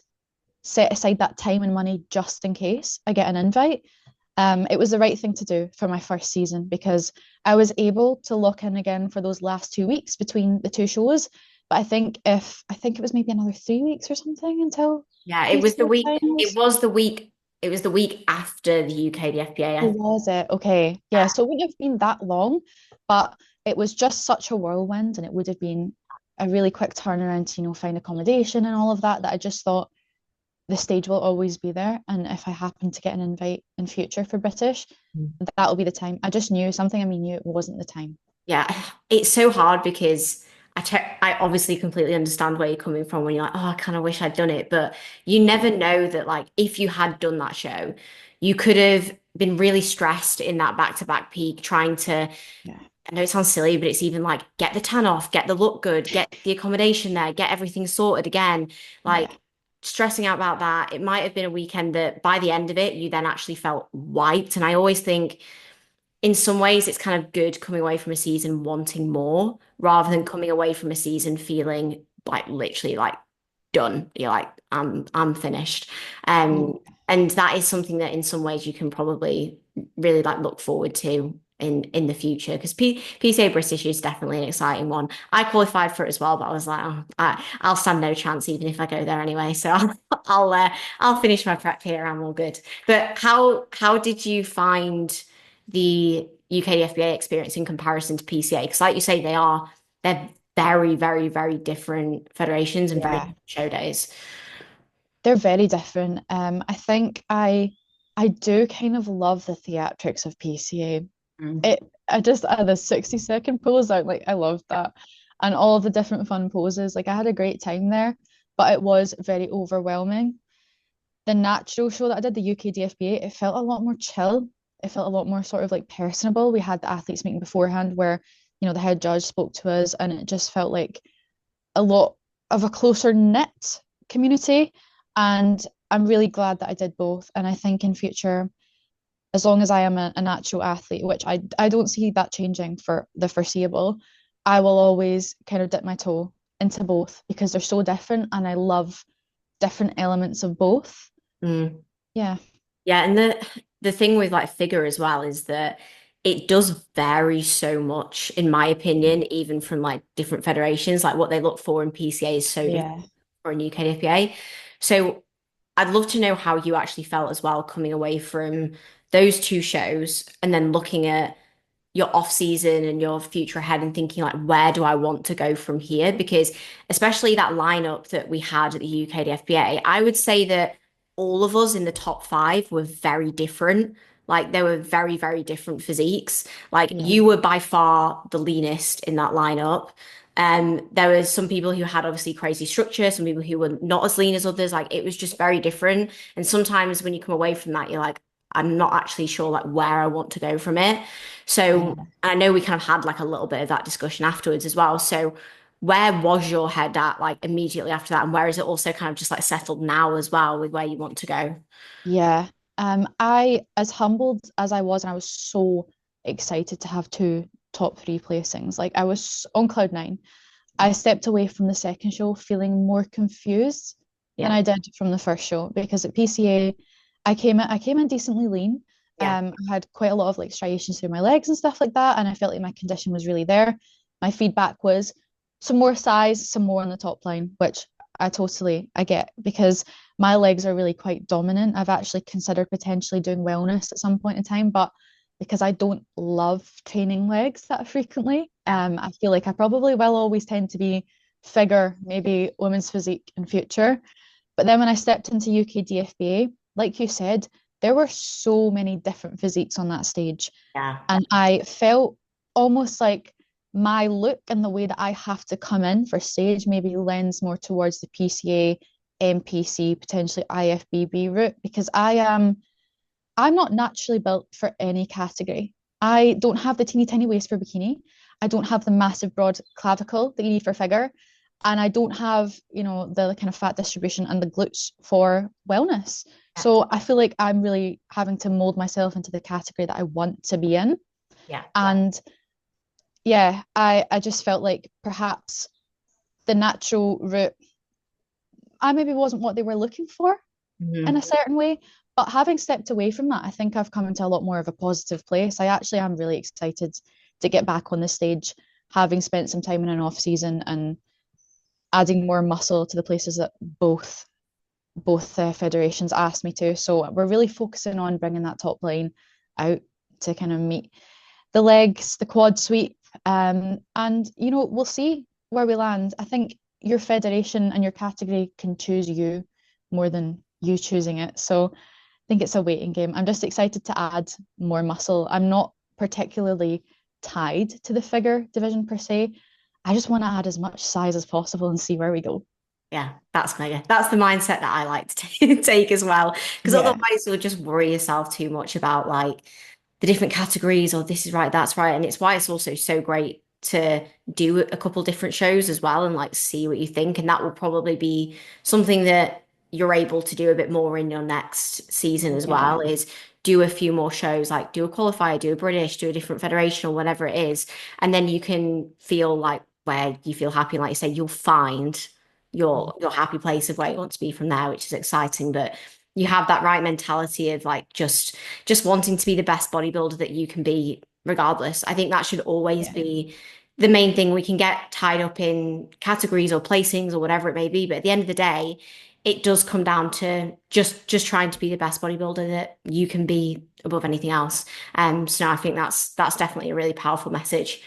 set aside that time and money just in case I get an invite. It was the right thing to do for my first season because I was able to lock in again for those last 2 weeks between the two shows. But I think it was maybe another 3 weeks or something until Yeah, it was the PCA week. It finals. was the week. It was the week after the UKDFBA. Oh, was it? Okay. Yeah, so it wouldn't have been that long, but it was just such a whirlwind and it would have been a really quick turnaround to, find accommodation and all of that, that I just thought the stage will always be there. And if I happen to get an invite in future for British, that'll be the time. I just knew something in me knew it wasn't the time. Yeah, it's so hard because I obviously completely understand where you're coming from when you're like, oh, I kind of wish I'd done it. But you never know that, like, if you had done that show, you could have been really stressed in that back-to-back peak trying to, Yeah. I know it sounds silly, but it's even like get the tan off, get the look good, get the accommodation there, get everything sorted again. Yeah. Like stressing out about that. It might have been a weekend that by the end of it, you then actually felt wiped. And I always think in some ways it's kind of good coming away from a season wanting more rather than coming away from a season feeling like literally like done. You're like, I'm finished. Yeah. And that is something that in some ways you can probably really like look forward to in the future because PCA British is definitely an exciting one. I qualified for it as well, but I was like, oh, I'll stand no chance even if I go there anyway. So I'll finish my prep here. I'm all good. But how did you find the UKDFBA experience in comparison to PCA? Because like you say, they're very, very, very different federations and very Yeah. different show days. They're very different. I think I do kind of love the theatrics of PCA. Mm. It I just the 60-second pose out, like I loved that. And all of the different fun poses. Like I had a great time there, but it was very overwhelming. The natural show that I did, the UKDFBA, it felt a lot more chill. It felt a lot more sort of like personable. We had the athletes meeting beforehand where, the head judge spoke to us, and it just felt like a lot of a closer knit community. And I'm really glad that I did both. And I think in future, as long as I am a natural athlete, which I don't see that changing for the foreseeable, I will always kind of dip my toe into both because they're so different and I love different elements of both. Mm. Yeah. Yeah, and the thing with like figure as well is that it does vary so much, in my opinion, even from like different federations. Like what they look for in PCA is so different Yeah. for a UKDFBA. So I'd love to know how you actually felt as well coming away from those two shows and then looking at your off season and your future ahead and thinking like where do I want to go from here, because especially that lineup that we had at the UKDFBA, I would say that all of us in the top five were very different. Like they were very, very different physiques. Like Yeah. you were by far the leanest in that lineup. There were some people who had obviously crazy structure, some people who were not as lean as others. Like it was just very different. And sometimes when you come away from that, you're like, I'm not actually sure like where I want to go from it. So Yeah. I know we kind of had like a little bit of that discussion afterwards as well. So where was your head at like immediately after that? And where is it also kind of just like settled now as well with where you want to go? Yeah. As humbled as I was, and I was so excited to have two top three placings. Like I was on cloud nine. I stepped away from the second show feeling more confused than Yeah. I did from the first show because at PCA I came in decently lean. Yeah. I had quite a lot of like striations through my legs and stuff like that, and I felt like my condition was really there. My feedback was some more size, some more on the top line, which I get because my legs are really quite dominant. I've actually considered potentially doing wellness at some point in time, but because I don't love training legs that frequently, I feel like I probably will always tend to be figure, maybe women's physique in future. But then when I stepped into UK DFBA, like you said, there were so many different physiques on that stage. Yeah. And I felt almost like my look and the way that I have to come in for stage maybe lends more towards the PCA, MPC, potentially IFBB route because I'm not naturally built for any category. I don't have the teeny tiny waist for bikini. I don't have the massive broad clavicle that you need for figure. And I don't have, the kind of fat distribution and the glutes for wellness. Yeah. So I feel like I'm really having to mold myself into the category that I want to be in. Yeah. And yeah, I just felt like perhaps the natural route, I maybe wasn't what they were looking for in a Mhm. certain way. But having stepped away from that, I think I've come into a lot more of a positive place. I actually am really excited to get back on the stage, having spent some time in an off season and adding more muscle to the places that both federations asked me to. So we're really focusing on bringing that top line out to kind of meet the legs, the quad sweep, and we'll see where we land. I think your federation and your category can choose you more than you choosing it. So I think it's a waiting game. I'm just excited to add more muscle. I'm not particularly tied to the figure division per se. I just want to add as much size as possible and see where we go. Yeah, that's mega. That's the mindset that I like to take as well. Because Yeah, otherwise you'll just worry yourself too much about like the different categories or this is right, that's right. And it's why it's also so great to do a couple different shows as well and like see what you think. And that will probably be something that you're able to do a bit more in your next season as yeah, well, is do a few more shows, like do a qualifier, do a British, do a different federation or whatever it is. And then you can feel like where you feel happy. And like you say, you'll find your happy place of where you want to be from there, which is exciting. But you have that right mentality of like just wanting to be the best bodybuilder that you can be regardless. I think that should always yeah, be the main thing. We can get tied up in categories or placings or whatever it may be, but at the end of the day, it does come down to just trying to be the best bodybuilder that you can be above anything else. So no, I think that's definitely a really powerful message.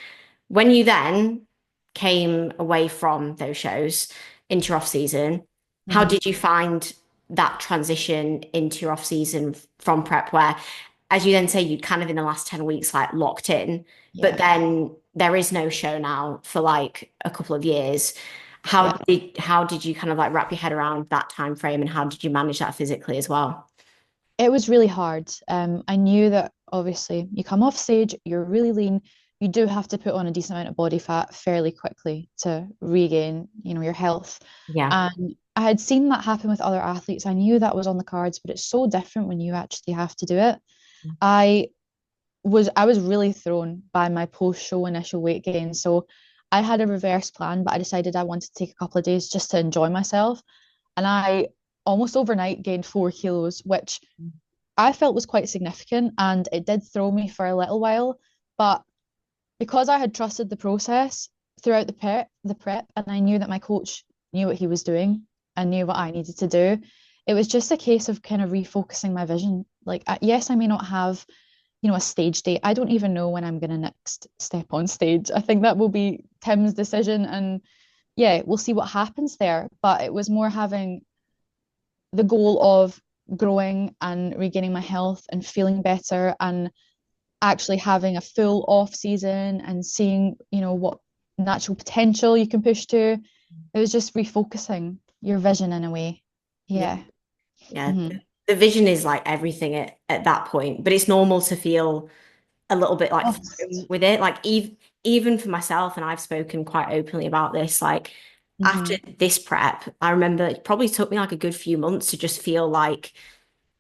When you then came away from those shows into your off season, how mhm, did you find that transition into your off season from prep where, as you then say, you'd kind of in the last 10 weeks like locked in, but yeah, then there is no show now for like a couple of years. yeah. How did you kind of like wrap your head around that time frame and how did you manage that physically as well? It was really hard. I knew that obviously you come off stage, you're really lean, you do have to put on a decent amount of body fat fairly quickly to regain, your health. Yeah. And I had seen that happen with other athletes. I knew that was on the cards, but it's so different when you actually have to do it. I I was really thrown by my post-show initial weight gain. So I had a reverse plan, but I decided I wanted to take a couple of days just to enjoy myself. And I almost overnight gained 4 kilos, which I felt was quite significant and it did throw me for a little while. But because I had trusted the process throughout the prep, and I knew that my coach knew what he was doing and knew what I needed to do, it was just a case of kind of refocusing my vision. Like, yes, I may not have, a stage date. I don't even know when I'm going to next step on stage. I think that will be Tim's decision. And yeah, we'll see what happens there. But it was more having the goal of growing and regaining my health and feeling better and actually having a full off season and seeing, what natural potential you can push to. It was just refocusing your vision in a way. Yeah. Yeah. Yeah. Hmm. The vision is like everything at that point, but it's normal to feel a little bit like thrown Lost. with it. Like even for myself, and I've spoken quite openly about this, like after Hmm. this prep, I remember it probably took me like a good few months to just feel like,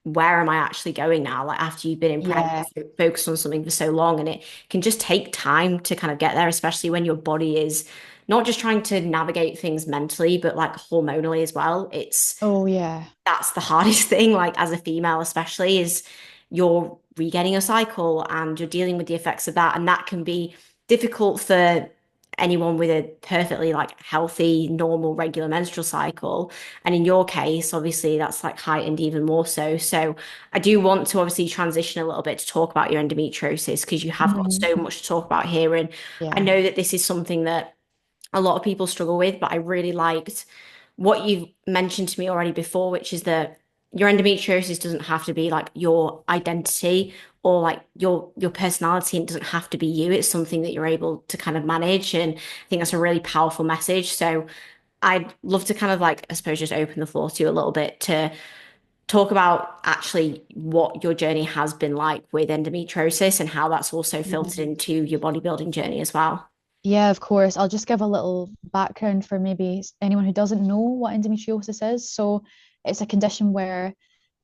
where am I actually going now? Like after you've been in prep, Yeah. focused on something for so long, and it can just take time to kind of get there, especially when your body is not just trying to navigate things mentally, but like hormonally as well. It's Oh, yeah. That's the hardest thing, like as a female, especially, is you're regaining a cycle and you're dealing with the effects of that. And that can be difficult for anyone with a perfectly like healthy, normal, regular menstrual cycle. And in your case, obviously, that's like heightened even more so. So I do want to obviously transition a little bit to talk about your endometriosis because you have got Hmm. so much to talk about here. And I Yeah. know that this is something that a lot of people struggle with, but I really liked what you've mentioned to me already before, which is that your endometriosis doesn't have to be like your identity or like your personality, and it doesn't have to be you. It's something that you're able to kind of manage. And I think that's a really powerful message. So I'd love to kind of like, I suppose, just open the floor to you a little bit to talk about actually what your journey has been like with endometriosis and how that's also filtered Mhm. into your bodybuilding journey as well. Yeah, of course. I'll just give a little background for maybe anyone who doesn't know what endometriosis is. So it's a condition where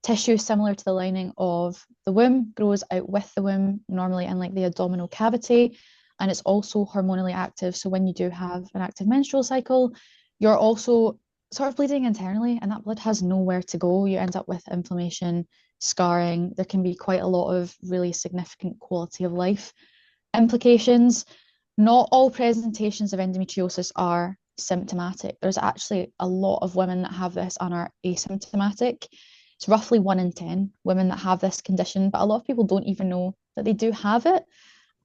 tissue similar to the lining of the womb grows out with the womb, normally in like the abdominal cavity. And it's also hormonally active. So when you do have an active menstrual cycle, you're also sort of bleeding internally, and that blood has nowhere to go. You end up with inflammation, scarring. There can be quite a lot of really significant quality of life implications. Not all presentations of endometriosis are symptomatic. There's actually a lot of women that have this and are asymptomatic. It's roughly 1 in 10 women that have this condition, but a lot of people don't even know that they do have it.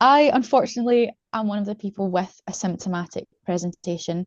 I, unfortunately, am one of the people with a symptomatic presentation.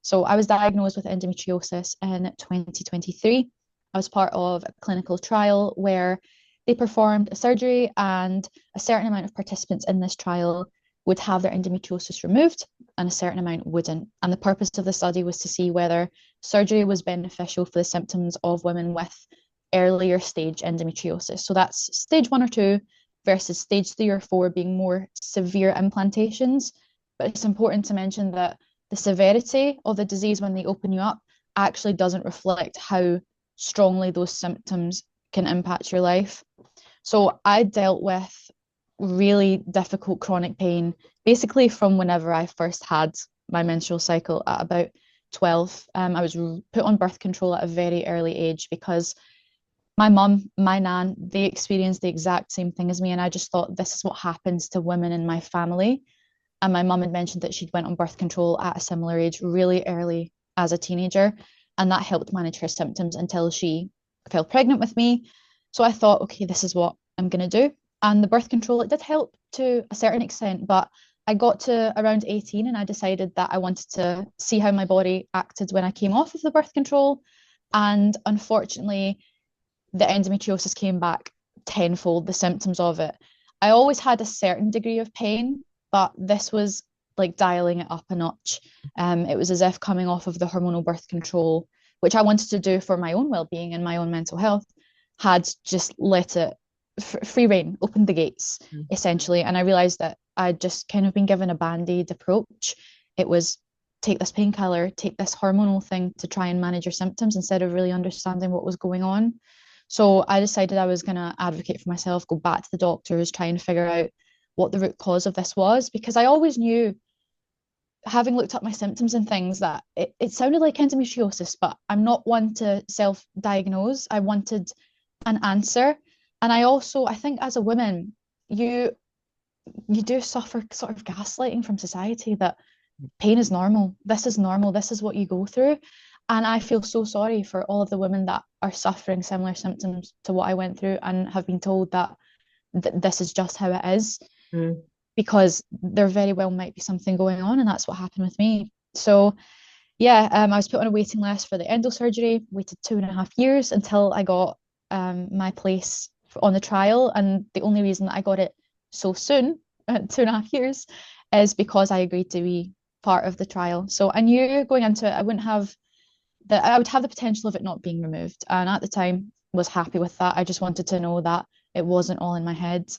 So I was diagnosed with endometriosis in 2023. I was part of a clinical trial where they performed a surgery, and a certain amount of participants in this trial would have their endometriosis removed and a certain amount wouldn't. And the purpose of the study was to see whether surgery was beneficial for the symptoms of women with earlier stage endometriosis. So that's stage 1 or 2 versus stage 3 or 4 being more severe implantations. But it's important to mention that the severity of the disease when they open you up actually doesn't reflect how strongly those symptoms can impact your life. So I dealt with really difficult chronic pain basically from whenever I first had my menstrual cycle at about 12. I was put on birth control at a very early age because my mum, my nan, they experienced the exact same thing as me. And I just thought this is what happens to women in my family. And my mum had mentioned that she'd went on birth control at a similar age really early as a teenager. And that helped manage her symptoms until she fell pregnant with me. So I thought, okay, this is what I'm going to do. And the birth control, it did help to a certain extent, but I got to around 18 and I decided that I wanted to see how my body acted when I came off of the birth control. And unfortunately, the endometriosis came back tenfold, the symptoms of it. I always had a certain degree of pain, but this was like dialing it up a notch. It was as if coming off of the hormonal birth control, which I wanted to do for my own well-being and my own mental health, had just let it free reign, opened the gates, essentially. And I realized that I'd just kind of been given a band-aid approach. It was take this painkiller, take this hormonal thing to try and manage your symptoms instead of really understanding what was going on. So I decided I was going to advocate for myself, go back to the doctors, try and figure out what the root cause of this was, because I always knew, having looked up my symptoms and things, that it sounded like endometriosis, but I'm not one to self-diagnose. I wanted an answer. And I think as a woman, you do suffer sort of gaslighting from society that pain is normal. This is normal. This is what you go through. And I feel so sorry for all of the women that are suffering similar symptoms to what I went through and have been told that this is just how it is, because there very well might be something going on. And that's what happened with me. So yeah, I was put on a waiting list for the endo surgery, waited 2.5 years until I got my place on the trial. And the only reason that I got it so soon, 2.5 years, is because I agreed to be part of the trial. So I knew going into it, I would have the potential of it not being removed. And at the time, was happy with that. I just wanted to know that it wasn't all in my head.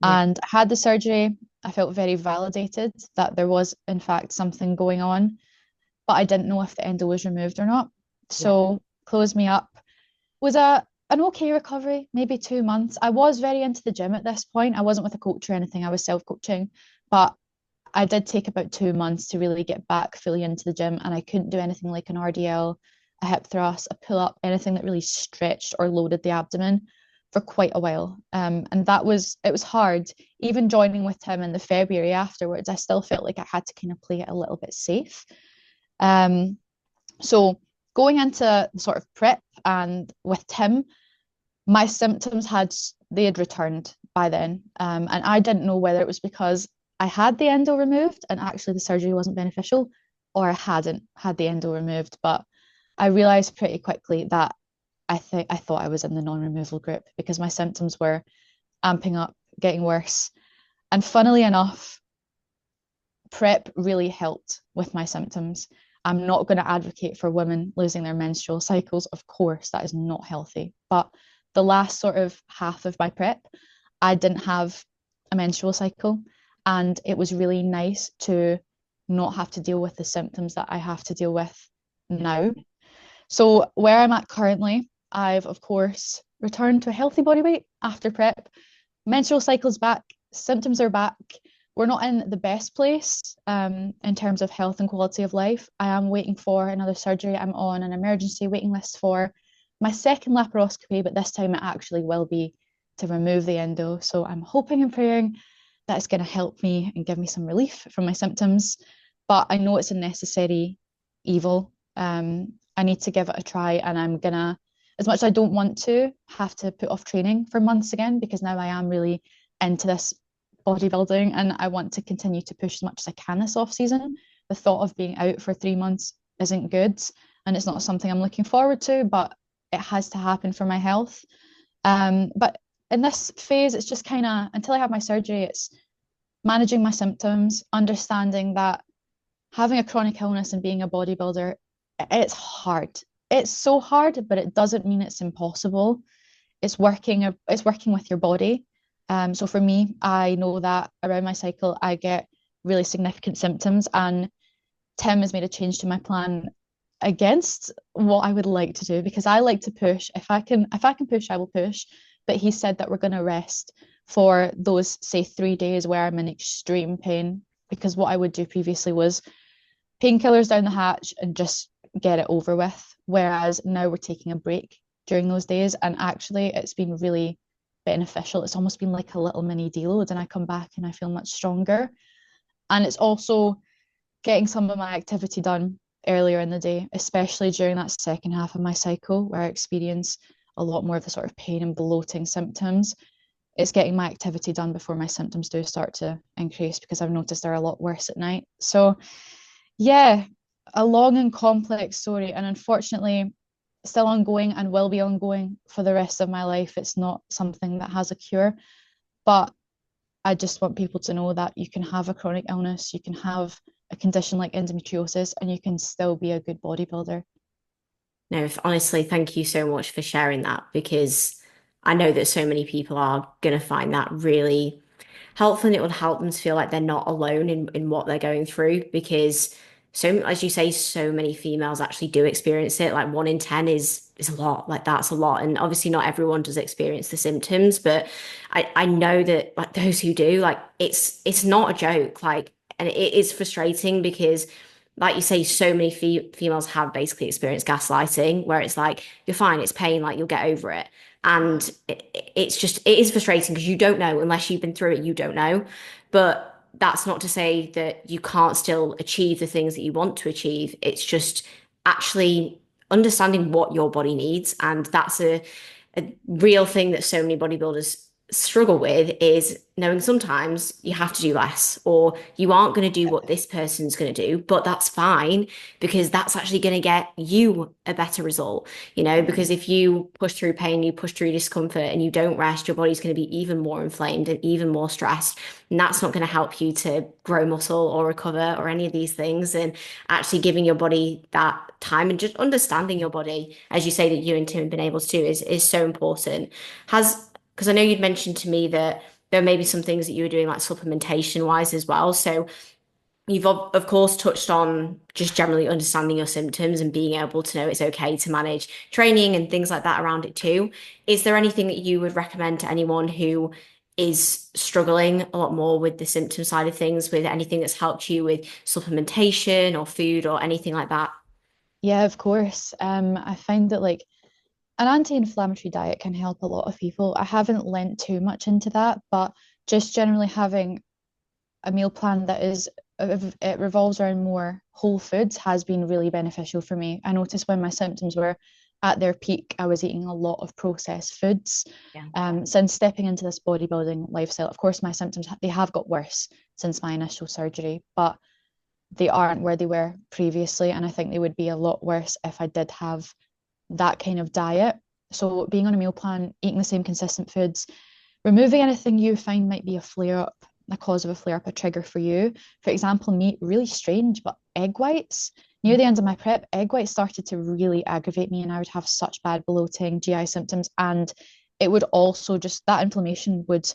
Yeah. And I had the surgery. I felt very validated that there was, in fact, something going on, but I didn't know if the endo was removed or not. So closed me up. Was an okay recovery, maybe 2 months. I was very into the gym at this point. I wasn't with a coach or anything. I was self-coaching, but I did take about 2 months to really get back fully into the gym, and I couldn't do anything like an RDL, a hip thrust, a pull-up, anything that really stretched or loaded the abdomen for quite a while. And it was hard. Even joining with Tim in the February afterwards, I still felt like I had to kind of play it a little bit safe. So going into the sort of prep and with Tim, my symptoms had returned by then. And I didn't know whether it was because I had the endo removed and actually the surgery wasn't beneficial, or I hadn't had the endo removed. But I realized pretty quickly that I thought I was in the non-removal group because my symptoms were amping up, getting worse. And funnily enough, prep really helped with my symptoms. I'm not going to advocate for women losing their menstrual cycles. Of course, that is not healthy. But the last sort of half of my prep, I didn't have a menstrual cycle. And it was really nice to not have to deal with the symptoms that I have to deal with now. So where I'm at currently, I've, of course, returned to a healthy body weight after prep. Menstrual cycle's back, symptoms are back. We're not in the best place in terms of health and quality of life. I am waiting for another surgery. I'm on an emergency waiting list for my second laparoscopy, but this time it actually will be to remove the endo. So I'm hoping and praying that it's going to help me and give me some relief from my symptoms. But I know it's a necessary evil. I need to give it a try, and I'm gonna, as much as I don't want to, have to put off training for months again, because now I am really into this bodybuilding and I want to continue to push as much as I can this off season. The thought of being out for 3 months isn't good, and it's not something I'm looking forward to, but it has to happen for my health. But in this phase, it's just kind of, until I have my surgery, it's managing my symptoms, understanding that having a chronic illness and being a bodybuilder, it's hard. It's so hard, but it doesn't mean it's impossible. It's working with your body. So for me, I know that around my cycle, I get really significant symptoms, and Tim has made a change to my plan against what I would like to do because I like to push. If I can push, I will push. But he said that we're going to rest for those, say, 3 days where I'm in extreme pain. Because what I would do previously was painkillers down the hatch and just get it over with. Whereas now we're taking a break during those days. And actually, it's been really beneficial. It's almost been like a little mini deload. And I come back and I feel much stronger. And it's also getting some of my activity done earlier in the day, especially during that second half of my cycle where I experience a lot more of the sort of pain and bloating symptoms. It's getting my activity done before my symptoms do start to increase because I've noticed they're a lot worse at night. So, yeah, a long and complex story. And unfortunately, still ongoing and will be ongoing for the rest of my life. It's not something that has a cure. But I just want people to know that you can have a chronic illness, you can have a condition like endometriosis, and you can still be a good bodybuilder. No, honestly, thank you so much for sharing that because I know that so many people are going to find that really helpful and it will help them to feel like they're not alone in what they're going through because so as you say, so many females actually do experience it. Like 1 in 10 is a lot. Like that's a lot. And obviously not everyone does experience the symptoms, but I know that like those who do, like it's not a joke. Like and it is frustrating because like you say, so many females have basically experienced gaslighting where it's like, you're fine, it's pain, like you'll get over it. And it's just, it is frustrating because you don't know unless you've been through it, you don't know. But that's not to say that you can't still achieve the things that you want to achieve. It's just actually understanding what your body needs. And that's a real thing that so many bodybuilders struggle with is knowing sometimes you have to do less or you aren't going to do what this person's going to do, but that's fine because that's actually going to get you a better result, because if you push through pain, you push through discomfort and you don't rest, your body's going to be even more inflamed and even more stressed. And that's not going to help you to grow muscle or recover or any of these things. And actually giving your body that time and just understanding your body, as you say that you and Tim have been able to do, is so important. Has because I know you'd mentioned to me that there may be some things that you were doing like supplementation wise as well. So you've of course touched on just generally understanding your symptoms and being able to know it's okay to manage training and things like that around it too. Is there anything that you would recommend to anyone who is struggling a lot more with the symptom side of things, with anything that's helped you with supplementation or food or anything like that? Yeah, of course. I find that like an anti-inflammatory diet can help a lot of people. I haven't lent too much into that, but just generally having a meal plan that is it revolves around more whole foods has been really beneficial for me. I noticed when my symptoms were at their peak, I was eating a lot of processed foods. Yeah. Since stepping into this bodybuilding lifestyle, of course, my symptoms they have got worse since my initial surgery, but they aren't where they were previously, and I think they would be a lot worse if I did have that kind of diet. So being on a meal plan, eating the same consistent foods, removing anything you find might be a flare up, a cause of a flare up, a trigger for you. For example, meat, really strange, but egg whites. Near the end of my prep, egg whites started to really aggravate me, and I would have such bad bloating, GI symptoms, and it would also just that inflammation would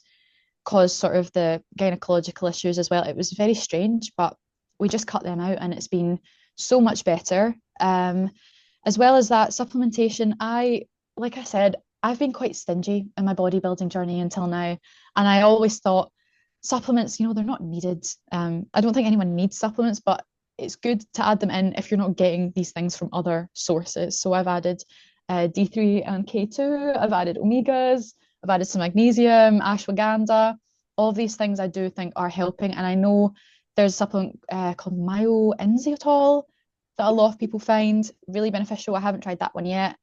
cause sort of the gynecological issues as well. It was very strange, but we just cut them out, and it's been so much better. As well as that supplementation, like I said, I've been quite stingy in my bodybuilding journey until now. And I always thought supplements, they're not needed. I don't think anyone needs supplements, but it's good to add them in if you're not getting these things from other sources. So I've added D3 and K2, I've added omegas, I've added some magnesium, ashwagandha. All of these things I do think are helping. And I know there's a supplement called myoinsitol that a lot of people find really beneficial. I haven't tried that one yet.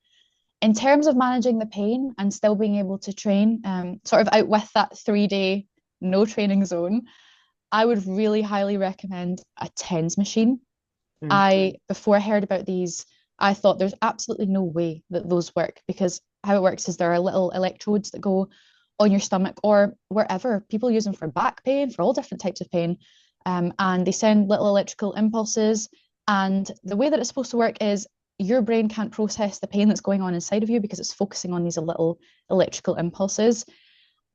In terms of managing the pain and still being able to train, sort of out with that 3 day no training zone, I would really highly recommend a TENS machine. Mm. Before I heard about these, I thought there's absolutely no way that those work because how it works is there are little electrodes that go on your stomach or wherever. People use them for back pain, for all different types of pain. And they send little electrical impulses. And the way that it's supposed to work is your brain can't process the pain that's going on inside of you because it's focusing on these little electrical impulses.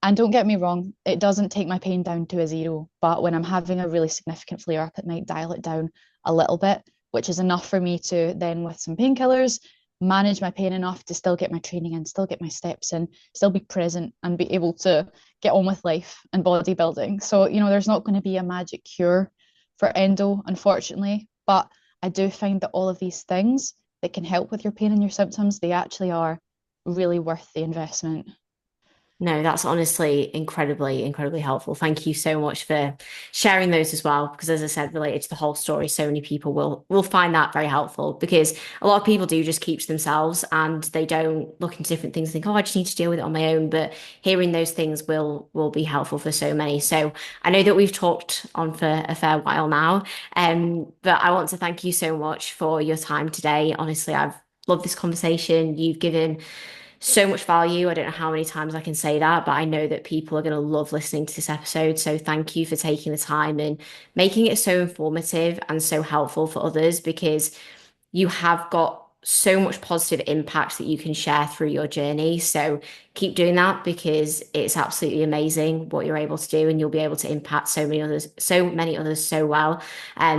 And don't get me wrong, it doesn't take my pain down to a zero. But when I'm having a really significant flare up, it might dial it down a little bit, which is enough for me to then, with some painkillers, manage my pain enough to still get my training in, still get my steps in, still be present and be able to get on with life and bodybuilding. So, there's not going to be a magic cure for endo, unfortunately. But I do find that all of these things that can help with your pain and your symptoms, they actually are really worth the investment. No, that's honestly incredibly, incredibly helpful. Thank you so much for sharing those as well. Because as I said, related to the whole story, so many people will find that very helpful because a lot of people do just keep to themselves and they don't look into different things and think, oh, I just need to deal with it on my own. But hearing those things will be helpful for so many. So I know that we've talked on for a fair while now. But I want to thank you so much for your time today. Honestly, I've loved this conversation. You've given so much value. I don't know how many times I can say that, but I know that people are going to love listening to this episode. So thank you for taking the time and making it so informative and so helpful for others because you have got so much positive impact that you can share through your journey. So keep doing that because it's absolutely amazing what you're able to do and you'll be able to impact so many others so well.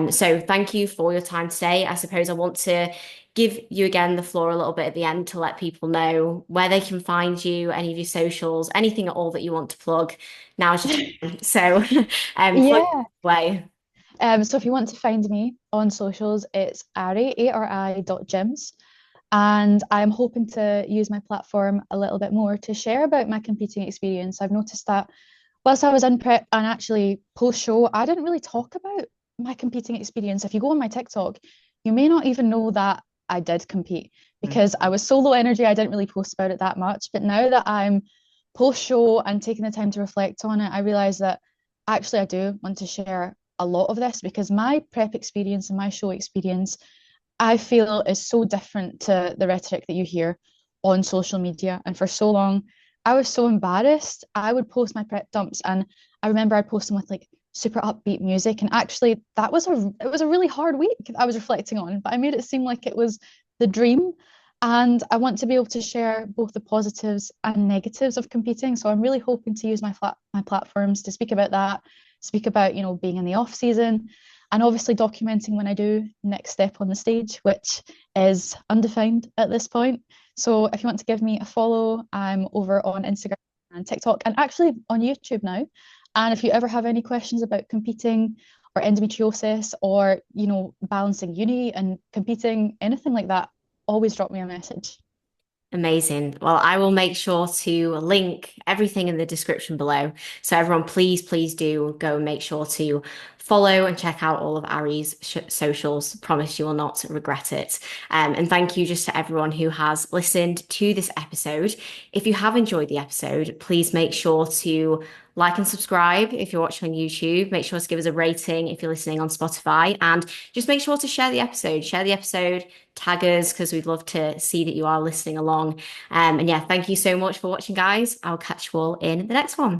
So thank you for your time today. I suppose I want to give you again the floor a little bit at the end to let people know where they can find you, any of your socials, anything at all that you want to plug. Now's your time. So plug Yeah. away. So if you want to find me on socials, it's Ari, ARI dot gyms. And I'm hoping to use my platform a little bit more to share about my competing experience. I've noticed that whilst I was in prep and actually post show, I didn't really talk about my competing experience. If you go on my TikTok, you may not even know that I did compete because I was so low energy, I didn't really post about it that much. But now that I'm post show and taking the time to reflect on it, I realize that actually I do want to share a lot of this because my prep experience and my show experience, I feel, is so different to the rhetoric that you hear on social media. And for so long, I was so embarrassed. I would post my prep dumps, and I remember I'd post them with like super upbeat music. And actually, it was a really hard week that I was reflecting on, but I made it seem like it was the dream. And I want to be able to share both the positives and negatives of competing. So I'm really hoping to use my platforms to speak about that, speak about, being in the off season, and obviously documenting when I do next step on the stage, which is undefined at this point. So if you want to give me a follow, I'm over on Instagram and TikTok and actually on YouTube now. And if you ever have any questions about competing or endometriosis or, balancing uni and competing, anything like that, always drop me a message. Amazing. Well, I will make sure to link everything in the description below. So everyone, please, please do go and make sure to follow and check out all of Ari's socials. Promise you will not regret it. And thank you just to everyone who has listened to this episode. If you have enjoyed the episode, please make sure to like and subscribe if you're watching on YouTube. Make sure to give us a rating if you're listening on Spotify, and just make sure to share the episode. Share the episode, tag us because we'd love to see that you are listening along. And yeah, thank you so much for watching, guys. I'll catch you all in the next one.